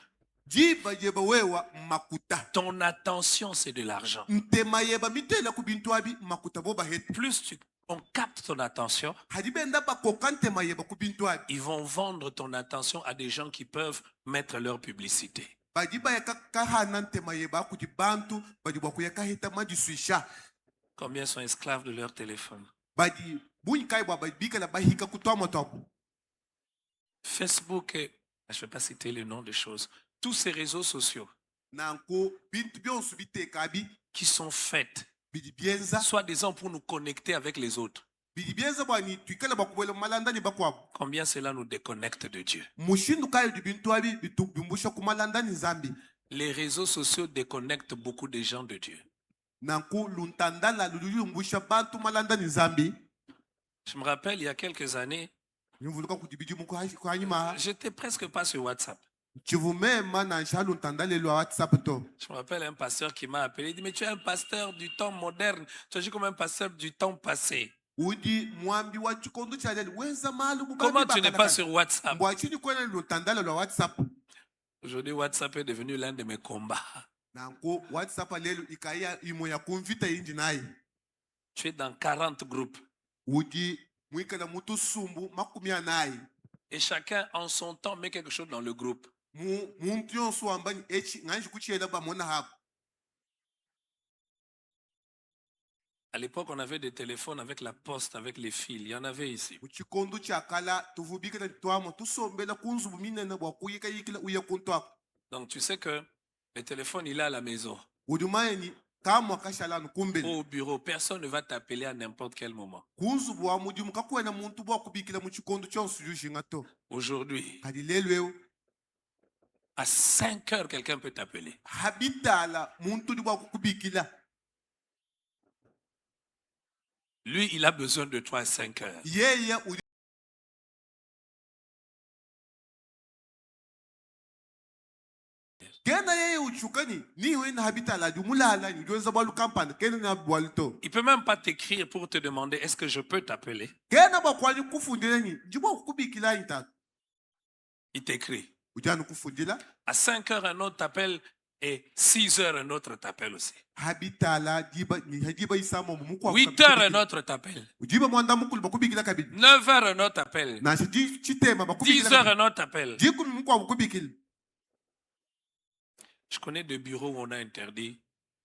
Jiba jeba wewa makuta. Ton attention, c'est de l'argent. Ntema yeba mitela kubintu abi makuta boba heta. Plus on capte ton attention, Hadi benda ba kokante mayeba kubintu abi. ils vont vendre ton attention à des gens qui peuvent mettre leur publicité. Badi ba yaka kahana ntema yeba kuti bantu badi bwa kuyaka heta maji suisha. Combien sont esclaves de leur téléphone? Badi bunyi kai bwa badi bika la bahika kutwa motopo. Facebook et je ne vais pas citer le nom des choses. Tous ces réseaux sociaux Nanko bintu byonsu biteka abi qui sont faits, bidi bienza soi-disant pour nous connecter avec les autres. bidi bienza bwani twikala bakubwela malanda ni bakwabo. Combien cela nous déconnecte de Dieu? Mushindu kayo di bintu abi bitubimbusha kumalanda ni zambi. Les réseaux sociaux déconnectent beaucoup de gens de Dieu. Nanku luntandala lulumbusha bantu malanda ni zambi. Je me rappelle, il y a quelques années, Nyumvuluka kudibidi muko hanyima. j'étais presque pas sur WhatsApp. Chivumema na nshalu ntandale lo WhatsApp to. Je me rappelle un pasteur qui m'a appelé. Il dit, mais tu es un pasteur du temps moderne. Tu agis comme un pasteur du temps passé. Udi mwambi wa chikondo cha dali wenza malu bubabi. Comment tu n'es pas sur WhatsApp? Mbwachini kwena lutandale lo WhatsApp. Aujourd'hui, WhatsApp est devenu l'un de mes combats. Nanko WhatsApp lelo ikaya imo ya kumvita inji nayi. Tu es dans 40 groupes. Udi mwikala mutu sumbu makumia nayi. Et chacun, en son temps, met quelque chose dans le groupe. Muntu yonsu wambani echi nganji kuchiela ba mona hapo. À l'époque, on avait des téléphones avec la poste, avec les fils. Il y en avait ici. muchikondo cha kala tuvubikila twamo tusombela kunzubu minene bwa kuyikayikila uya kuntwako Donc, tu sais que le téléphone, il est à la maison. udumayeni kamwa kashalanu kumbele Au bureau, personne ne va t'appeler à n'importe quel moment. kunzubu wa mudimu kakuena muntu bwa kubikila muchikondo chonse jushinga to Aujourd'hui, kadi lelweo à 5 heures, quelqu'un peut t'appeler. habitala muntu di bwa kubikila Lui, il a besoin de toi à 5 heures. yeye kena yeye uchukani ni wena habitala di mulala ni gwenza bwa lukampani kena na bwalito Il peut même pas t'écrire pour te demander est-ce que je peux t'appeler. kena bwa kwali kufundila ni njibwa kubikila ita Il t'écrit. ujana kufundila À 5 heures, un autre t'appelle et 6 heures, un autre t'appelle aussi. habitala diba ni hajiba isamo mukwa 8 heures, un autre t'appelle. ujiba mwanda mukulu bakubikila kabidi 9 heures, un autre t'appelle. na chitema 10 bakubikila heures, kabidi un autre t'appelle. jikumi mukwa bakubikila Je connais des bureaux où on a interdit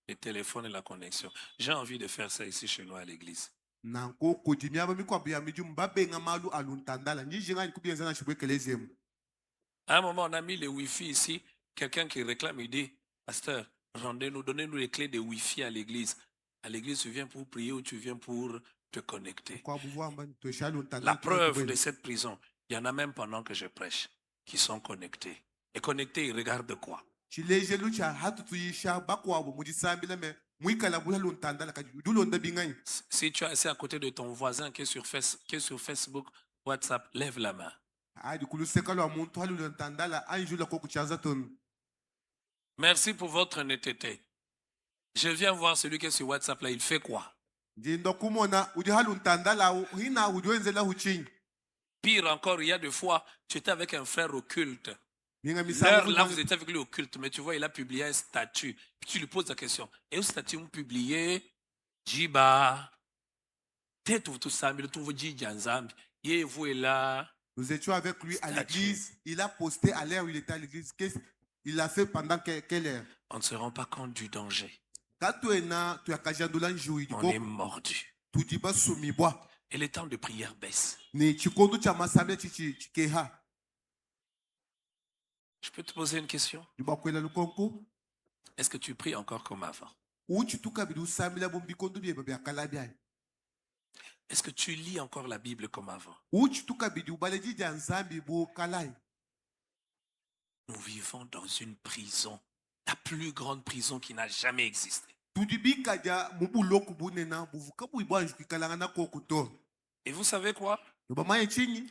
les téléphones et la connexion. J'ai envie de faire ça ici chez nous à l'église. nanko kujimya ba mikwa ya mijum babenga malu aluntandala njinga ni kubienza na shibwekelezemu À un moment, on a mis les Wi-Fi ici. Quelqu'un qui réclame, il dit, Pasteur, rendez-nous, donnez-nous les clés de Wi-Fi à l'église. À l'église, tu viens pour prier ou tu viens pour te connecter. kwa buvamba to shaluntandala La preuve de cette prison, il y en a même pendant que je prêche, qui sont connectés. Et connectés, ils regardent quoi? chileje lucha hatu tuyisha bakwabo mujisambila me mwikala bula luntandala kadi dulonda bingani Si tu es assis à côté de ton voisin qui est sur Facebook, WhatsApp, lève la main. adi kulusekalo muntu haluntandala anjula ko kuchaza ton Merci pour votre honnêteté. Je viens voir celui qui est sur WhatsApp là, il fait quoi? ndindo kumona udi haluntandala hina udwenzela huchinyi Pire encore, il y a des fois, tu étais avec un frère au culte. minga L'heure misango là, vous étiez avec lui au culte, mais tu vois, il a publié un statut. Puis tu lui poses la question. Et au statut, vous publiez Jiba. Peut-être tout ça, mais le trouve Djanzambi. Et vous est là. nous étions avec lui à Statue. l'église il a posté à l'heure où il était à l'église qu'est-ce il a fait pendant quelle heure On ne se rend pas compte du danger. katuena tuyakajandula njui On est mordu. tudiba sumibwa Et le temps de prière baisse. ni chikondo cha masambe chikeha Je peux te poser une question? dibakwela lukonko Est-ce que tu pries encore comme avant? uchi tukabidi usambila bombikondo byeba byakala byayo Est-ce que tu lis encore la Bible comme avant? uchi tukabidi ubaleji ja nzambi bokalai Nous vivons dans une prison, la plus grande prison qui n'a jamais existé. tudibika ja mubuloku bunena buvuka buibwanju kikalanga na kokuto Et vous savez quoi? yobamaye chinyi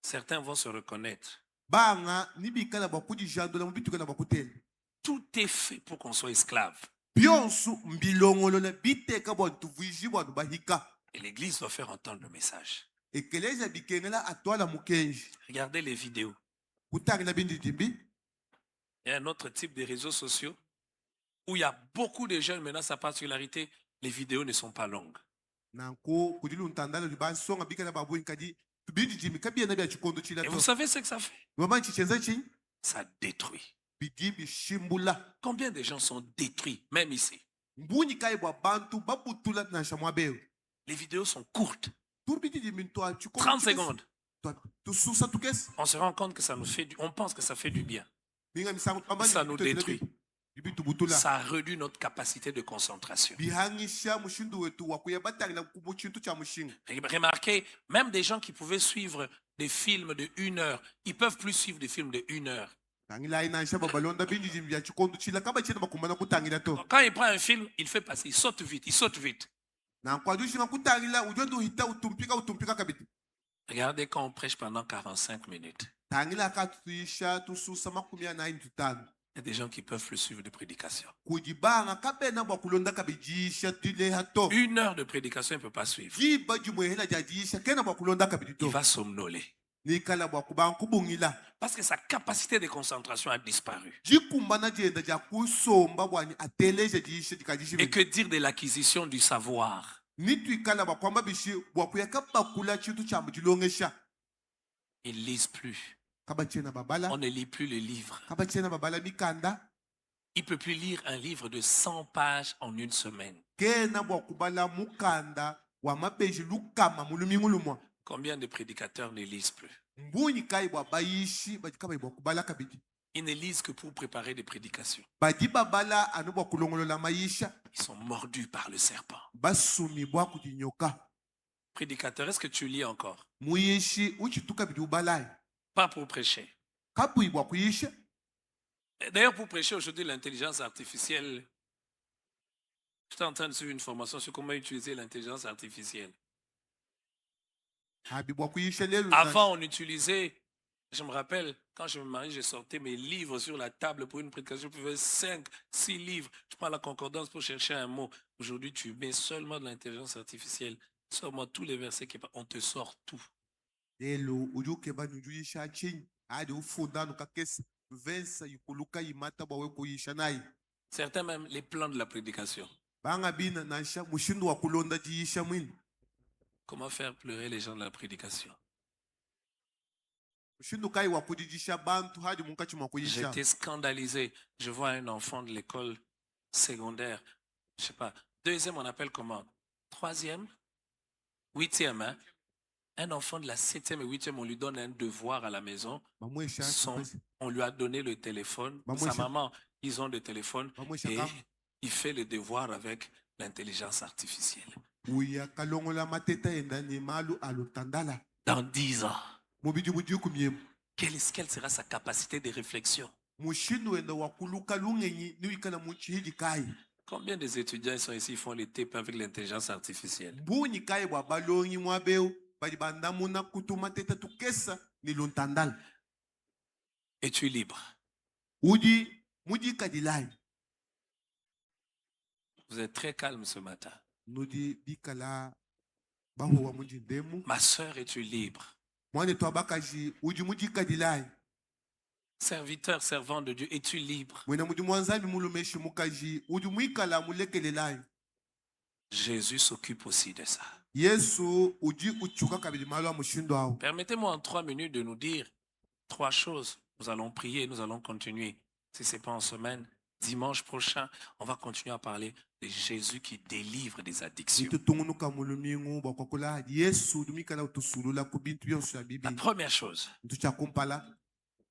Certains vont se reconnaître. banga nibikala bakudijandula mubitukala bakutela Tout est fait pour qu'on soit esclave. byonso mbilongolola biteka bwantu vuiji bwantu bahika Et l'Église doit faire entendre le message. ekeleza bikengela atwala mukenji Regardez les vidéos. kutangila bindi dimbi Il y a un autre type de réseaux sociaux où il y a beaucoup de jeunes. Maintenant, sa particularité, les vidéos ne sont pas longues. nanko kudilu ntandala libansonga bikala babwin kadi tubidi jimi kabiena bya chikondo chila Et to vous savez ce que ça fait? mama chichenza chi Ça détruit. bidi bishimbula Combien de gens sont détruits, même ici? mbuni kai bwa bantu babutula na shamwabeo Les vidéos sont courtes. turbidi jimi to 30 secondes. tu susa tukes On se rend compte que ça nous fait du... On pense que ça fait du bien. minga misango pamba Ça nous détruit. bibitu butula Ça réduit notre capacité de concentration. bihangisha mushindu wetu wakuyabatangila kubuchintu cha mushinga Remarquez, même des gens qui pouvaient suivre des films de 1 heure, ils peuvent plus suivre des films de 1 heure. tangila ina sha babalonda bindi jimi bya chikondo chila kaba chena bakumana kutangila to Quand il prend un film, il fait passer, il saute vite, il saute vite. na kwa dushinga kutangila ujondo hita utumpika kabiti Regardez quand on prêche pendant 45 minutes. tangila katuisha tususa makumi anaini tutano Il y a des gens qui ne peuvent plus suivre de prédication. kujibanga kapena bwakulonda kabijisha tileha to 1 heure de prédication, il ne peut pas suivre. jiba jumwehela jajisha kena bwakulonda kabidi Il to va somnoler. nikala bwakubangubungila Parce que sa capacité de concentration a disparu. jikumbana jenda ja kusomba bwani ateleja jisha Et jikajisha que dire de l'acquisition du savoir? nitwikala bwakwamba bishi bwakuyaka bakula chintu cha mujilongesha Ils ne lisent plus. kabachena babala On ne lit plus les livres. kabachena babala mikanda Il ne peut plus lire un livre de 100 pages en une semaine. kena bwa kubala mukanda wa mapeji lukama mulumingu lumwa Combien de prédicateurs ne lisent plus? mbunyi kai bwa bayishi badika bai bwa kubala kabidi Ils ne lisent que pour préparer des prédications. badi babala anu bwa kulongolola mayisha Ils sont mordus par le serpent. basumi bwa kudinyoka Prédicateur, est-ce que tu lis encore? muyishi uchituka bidi ubalai Pas pour prêcher. kapui bwa kuyisha. D'ailleurs, pour prêcher aujourd'hui l'intelligence artificielle, j'étais en train de suivre une formation sur comment utiliser l'intelligence artificielle. Habi bwa kuyisha lelo Avant, on utilisait, je me rappelle, quand je me mariais, je sortais mes livres sur la table pour une prédication. Je pouvais 5, 6 livres. Je prends la concordance pour chercher un mot. Aujourd'hui, tu mets seulement de l'intelligence artificielle. Sors-moi tous les versets qui on te sort tout. lelo ujuke banujuyisha chini hadi ufunda nukakesi vensa yukuluka imata bwa we kuyisha nayi Certains même les plans de la prédication. banga bina nasha mushindu wa kulonda jiyisha mwini Comment faire pleurer les gens de la prédication? mushindu kai wa kujijisha bantu hadi munkachi mwa kuyisha. J'étais scandalisé. Je vois un enfant de l'école secondaire, je sais pas, deuxième on appelle comment? Troisième? Huitième, hein? Un enfant de la 7e et 8e, on lui donne un devoir à la maison. Bamwesha On lui a donné le téléphone. Bah, moi, Sa je- maman, ils ont le téléphone. Bah, moi, Et chacun. il fait le devoir avec l'intelligence artificielle. uya kalongola mateta endani malu alutandala Dans 10 ans, mubidi budi kumyemu quelle sera sa capacité de réflexion? mushindu enda wakuluka lungenyi niwikana muchihidi kai Combien des étudiants sont ici font les TP avec l'intelligence artificielle? mbunyi kai bwa balongi mwabeu badi bandamuna kutu mateta tukesa ni luntandala Es-tu libre? uji mudi kadilai Vous êtes très calme ce matin. nudi bikala baho wa mudi ndemu Ma sœur, es-tu libre? mwane twabakaji uji mudi kadilai Serviteur, servant de Dieu, es-tu libre? mwena mudi mwanzami mulumeshi mukaji uji mwikala mulekelelai Jésus s'occupe aussi de ça. yesu uji uchuka kabili malu wa mushindu ao. Permettez-moi en 3 minutes de nous dire 3 choses. Nous allons prier, nous allons continuer. Si ce n'est pas en semaine, dimanche prochain, on va continuer à parler de Jésus qui délivre des addictions. nitutungunuka mulumingu bakwakola yesu dumikala utusulula ku bintu byonso ya La bibi première chose, ntuchakumpala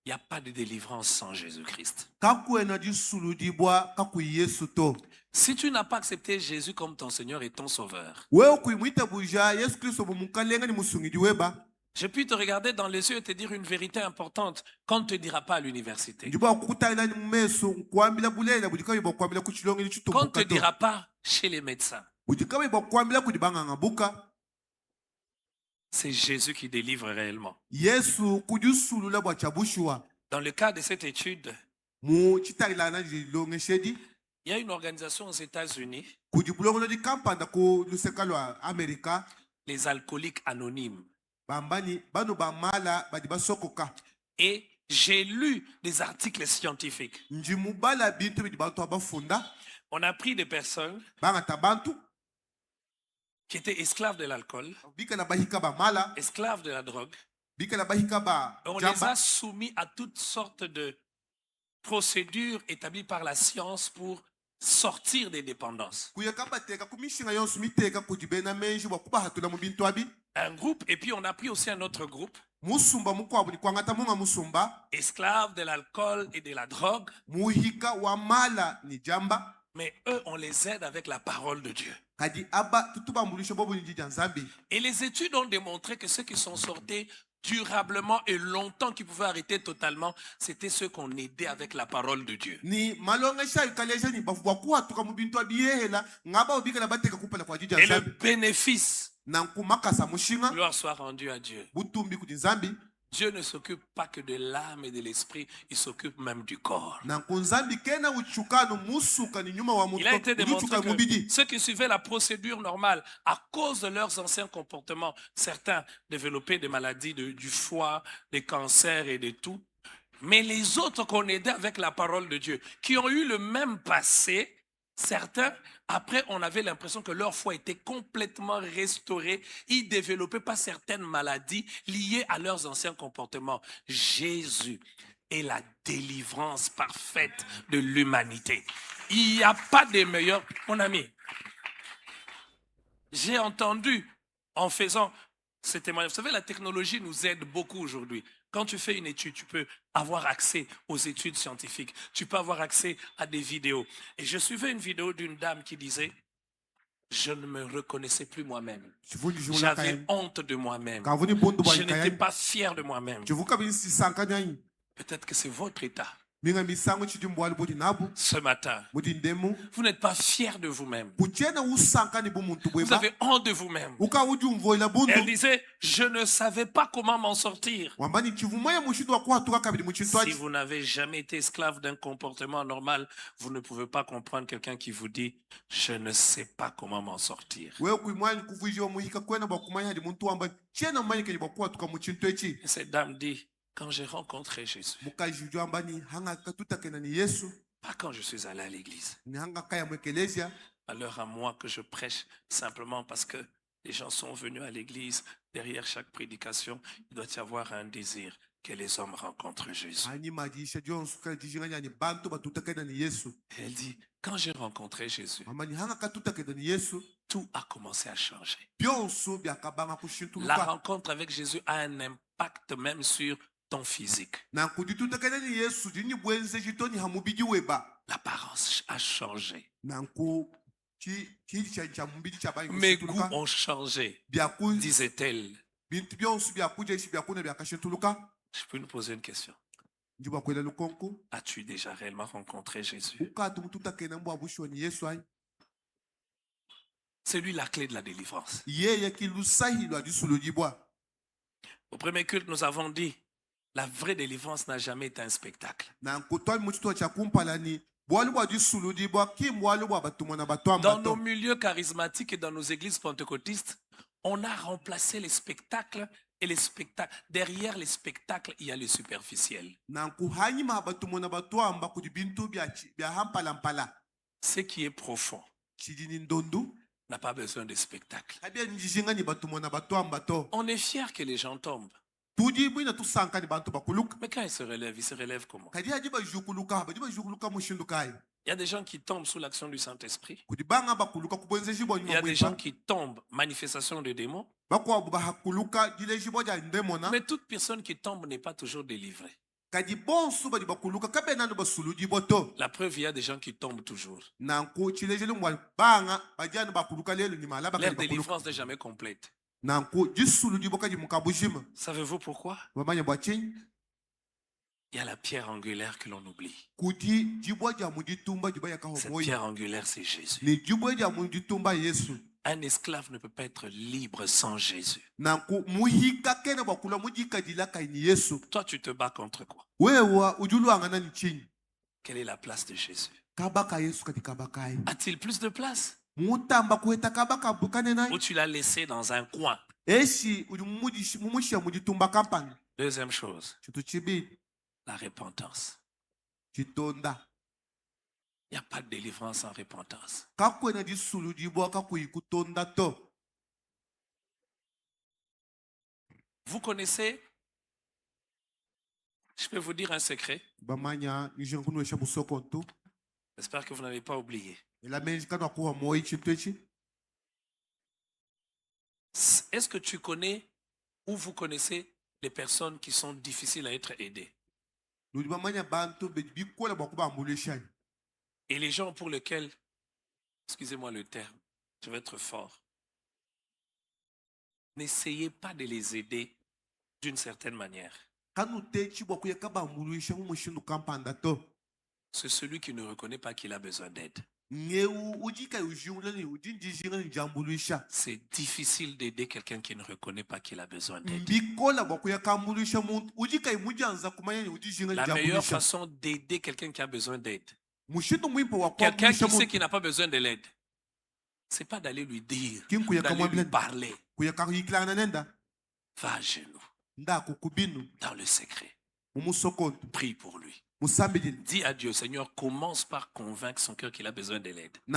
il n'y a pas de délivrance sans Jésus-Christ. kakuena disuludibwa kakuyi yesu to Si tu n'as pas accepté Jésus comme ton Seigneur et ton Sauveur, wewe kuimwita buja yesu kristo bomukalenga ni musungidi weba je puis te regarder dans les yeux et te dire une vérité importante qu'on ne te dira pas à l'université, ndibwa kukutalila ni mumeso nkuambila bulela budikabe bokwambila ku chilongo ni qu'on ne te chitombuka to dira pas chez les médecins. budikabe bokwambila ku dibanganga buka C'est Jésus qui délivre réellement. yesu kudisulula bwa chabushuwa Dans le cas de cette étude, mu chitalilana dilongeshedi il y a une organisation aux États-Unis, kudibulongola di kampanda ku luseka lwa amerika les alcooliques anonymes. bambani bano bamala badi basokoka Et j'ai lu des articles scientifiques. njimubala bintu bidi bantu abafunda On a pris des personnes bangata bantu qui étaient esclaves de l'alcool, bikala bahika bamala esclaves de la drogue. bikala bahika ba On les jamba a soumis à toutes sortes de procédures établies par la science pour sortir des dépendances. kuyaka bateka kumishinga yonso miteka kudibena menji bwakuba hatula mu bintu abi Un groupe, et puis on a pris aussi un autre groupe, musumba mukwabu ni kwangata munga musumba esclaves de l'alcool et de la drogue, muhika wa mala ni jamba mais eux, on les aide avec la parole de Dieu. kadi aba tutubambulisha bobo ni jija nzambi Et les études ont démontré que ceux qui sont sortis durablement et longtemps, qui pouvaient arrêter totalement, c'était ceux qu'on aidait avec la parole de Dieu. ni malonga shayu kaleja ni bafu bwakuhatuka mu bintu abiyehela ngaba ubikala bateka kupala kwa jija Et le nzambi bénéfice, na nkumakasa mushinga gloire soit rendue à Dieu. butumbi kudi nzambi Dieu ne s'occupe pas que de l'âme et de l'esprit, il s'occupe même du corps. na nkunzambi kena uchukano musuka ni nyuma wa Il a été démontré uchuka mubidi que ceux qui suivaient la procédure normale, à cause de leurs anciens comportements, certains développaient des maladies du foie, des cancers et de tout. Mais les autres qu'on aidait avec la parole de Dieu, qui ont eu le même passé, certains, après, on avait l'impression que leur foi était complètement restaurée. Ils ne développaient pas certaines maladies liées à leurs anciens comportements. Jésus est la délivrance parfaite de l'humanité. Il n'y a pas de meilleur. Mon ami, j'ai entendu en faisant ces témoignages. Vous savez, la technologie nous aide beaucoup aujourd'hui. Quand tu fais une étude, tu peux avoir accès aux études scientifiques. Tu peux avoir accès à des vidéos. Et je suivais une vidéo d'une dame qui disait, je ne me reconnaissais plus moi-même. J'avais honte de moi-même. Je n'étais pas fier de moi-même. Peut-être que c'est votre état. Ce matin, vous n'êtes pas fier de vous-même. Vous avez honte de vous-même. Elle disait, je ne savais pas comment m'en sortir. Si vous n'avez jamais été esclave d'un comportement normal, vous ne pouvez pas comprendre quelqu'un qui vous dit, je ne sais pas comment m'en sortir. Et cette dame dit, quand j'ai rencontré Jésus, pas quand je suis allé à l'église, alors à moi que je prêche simplement parce que les gens sont venus à l'église, derrière chaque prédication, il doit y avoir un désir que les hommes rencontrent Jésus. Et elle dit, quand j'ai rencontré Jésus, tout a commencé à changer. La rencontre avec Jésus a un impact même sur ton physique. L'apparence a changé. Mes goûts ont changé, disait-elle. Je peux nous poser une question. As-tu déjà réellement rencontré Jésus? C'est lui la clé de la délivrance. Au premier culte, nous avons dit, la vraie délivrance n'a jamais été un spectacle. Dans nos milieux charismatiques et dans nos églises pentecôtistes, on a remplacé les spectacles et les spectacles. Derrière les spectacles, il y a le superficiel. Ce qui est profond n'a pas besoin de spectacle. On est fier que les gens tombent. Mais quand ils se relèvent comment? Il y a des gens qui tombent sous l'action du Saint-Esprit. Il y a des gens qui tombent, manifestation de démons. Mais toute personne qui tombe n'est pas toujours délivrée. La preuve, il y a des gens qui tombent toujours. Leur délivrance n'est jamais complète. Savez-vous pourquoi? Il y a la pierre angulaire que l'on oublie. Cette pierre angulaire, c'est Jésus. Un esclave ne peut pas être libre sans Jésus. Toi, tu te bats contre quoi? Quelle est la place de Jésus? A-t-il plus de place? Ou tu l'as laissé dans un coin? Deuxième chose, la repentance. Il n'y a pas de délivrance sans repentance. Vous connaissez, je peux vous dire un secret. J'espère que vous n'avez pas oublié. Est-ce que tu connais ou vous connaissez les personnes qui sont difficiles à être aidées? Et les gens pour lesquels, excusez-moi le terme, je vais être fort, n'essayez pas de les aider d'une certaine manière. C'est celui qui ne reconnaît pas qu'il a besoin d'aide. C'est difficile d'aider quelqu'un qui ne reconnaît pas qu'il a besoin d'aide. La meilleure façon d'aider quelqu'un qui a besoin d'aide, quelqu'un qui sait qu'il n'a pas besoin de l'aide, c'est pas d'aller lui dire, d'aller lui parler. Va à genoux, dans le secret. Prie pour lui. Dis à Dieu, Seigneur, commence par convaincre son cœur qu'il a besoin de l'aide. Je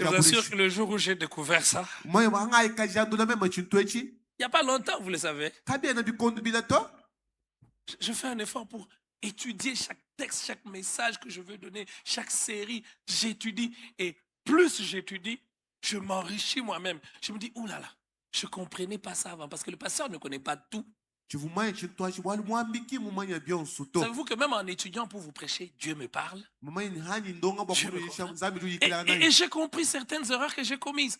vous assure que le jour où j'ai découvert ça, il n'y a pas longtemps, vous le savez, Je fais un effort pour étudier chaque texte, chaque message que je veux donner, chaque série. J'étudie. Et plus j'étudie, je m'enrichis moi-même. Je me dis, oh là là, je ne comprenais pas ça avant. Parce que le pasteur ne connaît pas tout. chivumanya chintwashi wali mwambiki mumanya byonsuto Savez-vous que même en étudiant pour vous prêcher, Dieu me parle. mumanya ni hani ndonga Je me bwakulisha comprends. nzambi Et, luyikila et- et nayi j'ai compris certaines erreurs que j'ai commises.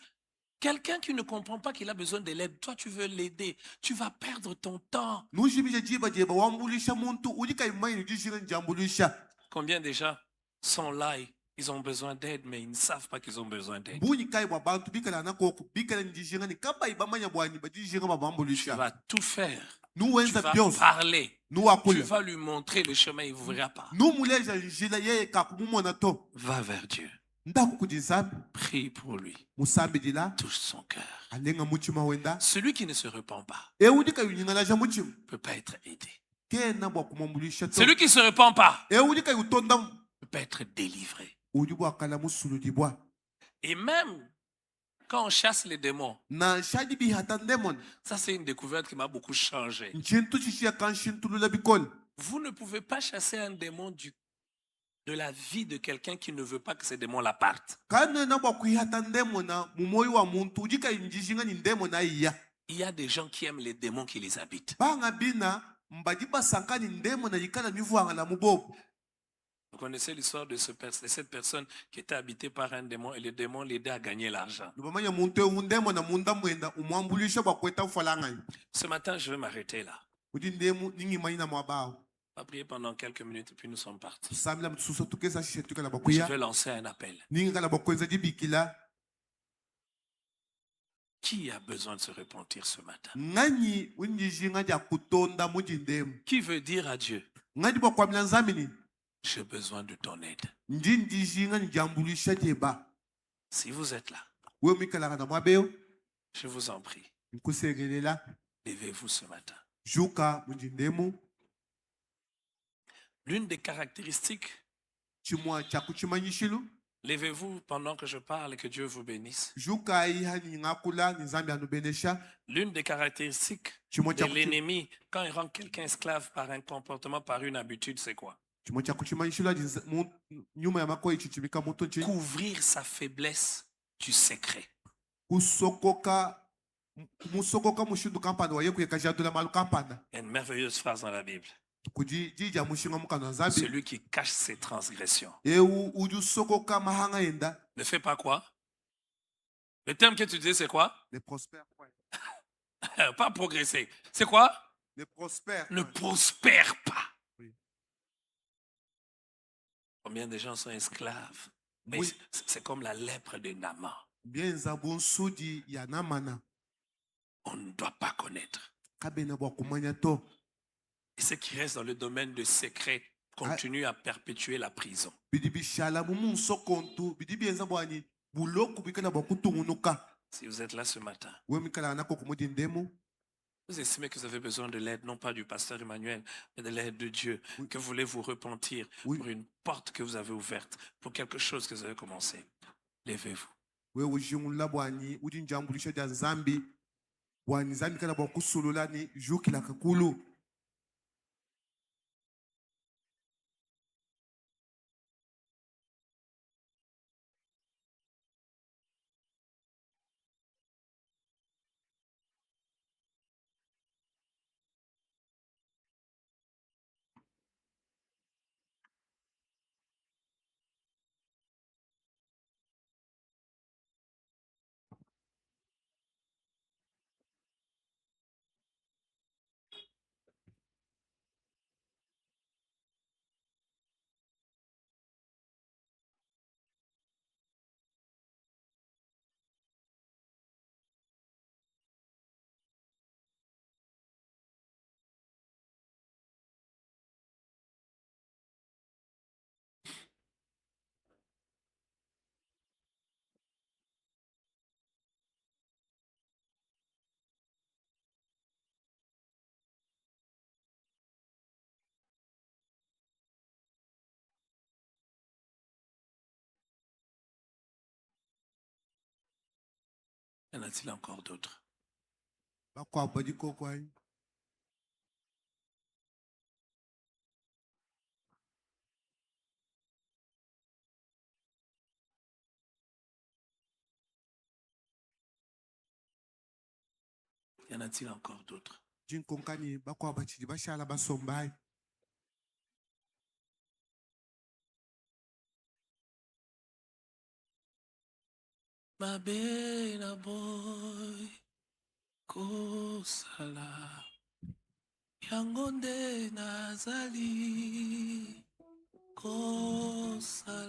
Quelqu'un qui ne comprend pas qu'il a besoin de l'aide, toi tu veux l'aider, tu vas perdre ton temps. nushibisha jiba jeba wambulisha muntu ulika imanya nijishira njambulisha Combien déjà sont là et ils ont besoin d'aide, mais ils ne savent pas qu'ils ont besoin d'aide. bunyi kai bwa bantu bikala nakoko bikala njishira ni kaba ibamanya bwani bajishira Tu babambulisha vas tout faire. Tu nuwenza vas byonse parler. Tu nuwakula vas lui montrer le chemin, il ne vous verra pas. numuleja njila yeye kakumumona to Va vers Dieu. ndakukuji nzambi Prie pour lui. musambidila Touche son cœur. alenga mutima wenda Celui qui ne se repent pas eudika yunyingalaja mutima ne peut pas être aidé. kena bwa kumambulisha to Celui qui ne se repent pas eudika yutonda ne peut pas être délivré. udi bwakala musululibwa Et même quand on chasse les démons, na shadi bihata ndemon ça c'est une découverte qui m'a beaucoup changé. nchintu chishia kanshintulula bikol Vous ne pouvez pas chasser un démon de la vie de quelqu'un qui ne veut pas que ces démons-là partent. kana na bwa kuihata ndemona mumoyo wa muntu udika injishinga ni ndemona iya Il y a des gens qui aiment les démons qui les habitent. banga bina mbadi basankani ndemona yikala mivuanga la mubobo Vous connaissez l'histoire de cette personne qui était habitée par un démon et le démon l'aidait à gagner l'argent. lubamanya muntu ewu ndemona munda mwenda umwambulisha bwakweta ufalanganya Ce matin, je vais m'arrêter là. udi ndemu ningimanyina mwabao On va prier pendant quelques minutes et puis nous sommes partis. tusamila mtususa tukesa shishe tukala Je bakwiya vais lancer un appel. ningikala bakwenza dibikila Qui a besoin de se repentir ce matin? nganyi unjishinga dia kutonda muji ndemu Qui veut dire à Dieu, ngadi bwakwamila nzamini j'ai besoin de ton aide? njinjishinga njambulisha jeba Si vous êtes là, we mikalaka na mwabeo je vous en prie, nkusegelela levez-vous ce matin. juka muji ndemu L'une des caractéristiques, chimwa cha kuchimanyishilu levez-vous pendant que je parle et que Dieu vous bénisse. juka iha ni ngakula ni nzambi anubenesha L'une des caractéristiques chimwa de cha l'ennemi, quand il rend quelqu'un esclave par un comportement, par une habitude, c'est quoi? kuchimanyishilu adi nyuma ya mako ichichimika mutu nchi Couvrir sa faiblesse du secret. kusokoka musokoka mushindu kampanda waye kuyekajadula malu kampanda Il y a une merveilleuse phrase dans la Bible. kujija mushinga mukano nzambi Celui qui cache ses transgressions eu uju sokoka mahanga enda ne fait pas quoi? Le terme que tu disais, c'est quoi? ne prospère point. Pas progresser. C'est quoi? Ne prospère Ne point. prospère pas. Oui. Combien de gens sont esclaves? Mais Oui. c'est comme la lèpre de Naaman. bien zabon sudi ya namana On ne doit pas connaître. kabena bwa kumanya to Et ceux qui restent dans le domaine de secret continuent à perpétuer la prison. bidi bishala mumu sokontu bidi bienza bwani buloku bikala bwa kutungunuka Si vous êtes là ce matin, we mikala nako kumudi ndemu vous estimez que vous avez besoin de l'aide, non pas du pasteur Emmanuel, mais de l'aide de Dieu, Oui. que vous voulez vous repentir Oui. pour une porte que vous avez ouverte, pour quelque chose que vous avez commencé. Levez-vous. we ujingula bwani udi njambulisha dia nzambi bwani nzambi kala bwa kusulula ni jukila kakulu Y en a-t-il encore d'autres? bakwa badi kokwai Y en a-t-il encore d'autres? jinkonkani bakwa bachili bashala basombayi. Mabe na boy kosala yango nde nazali kosala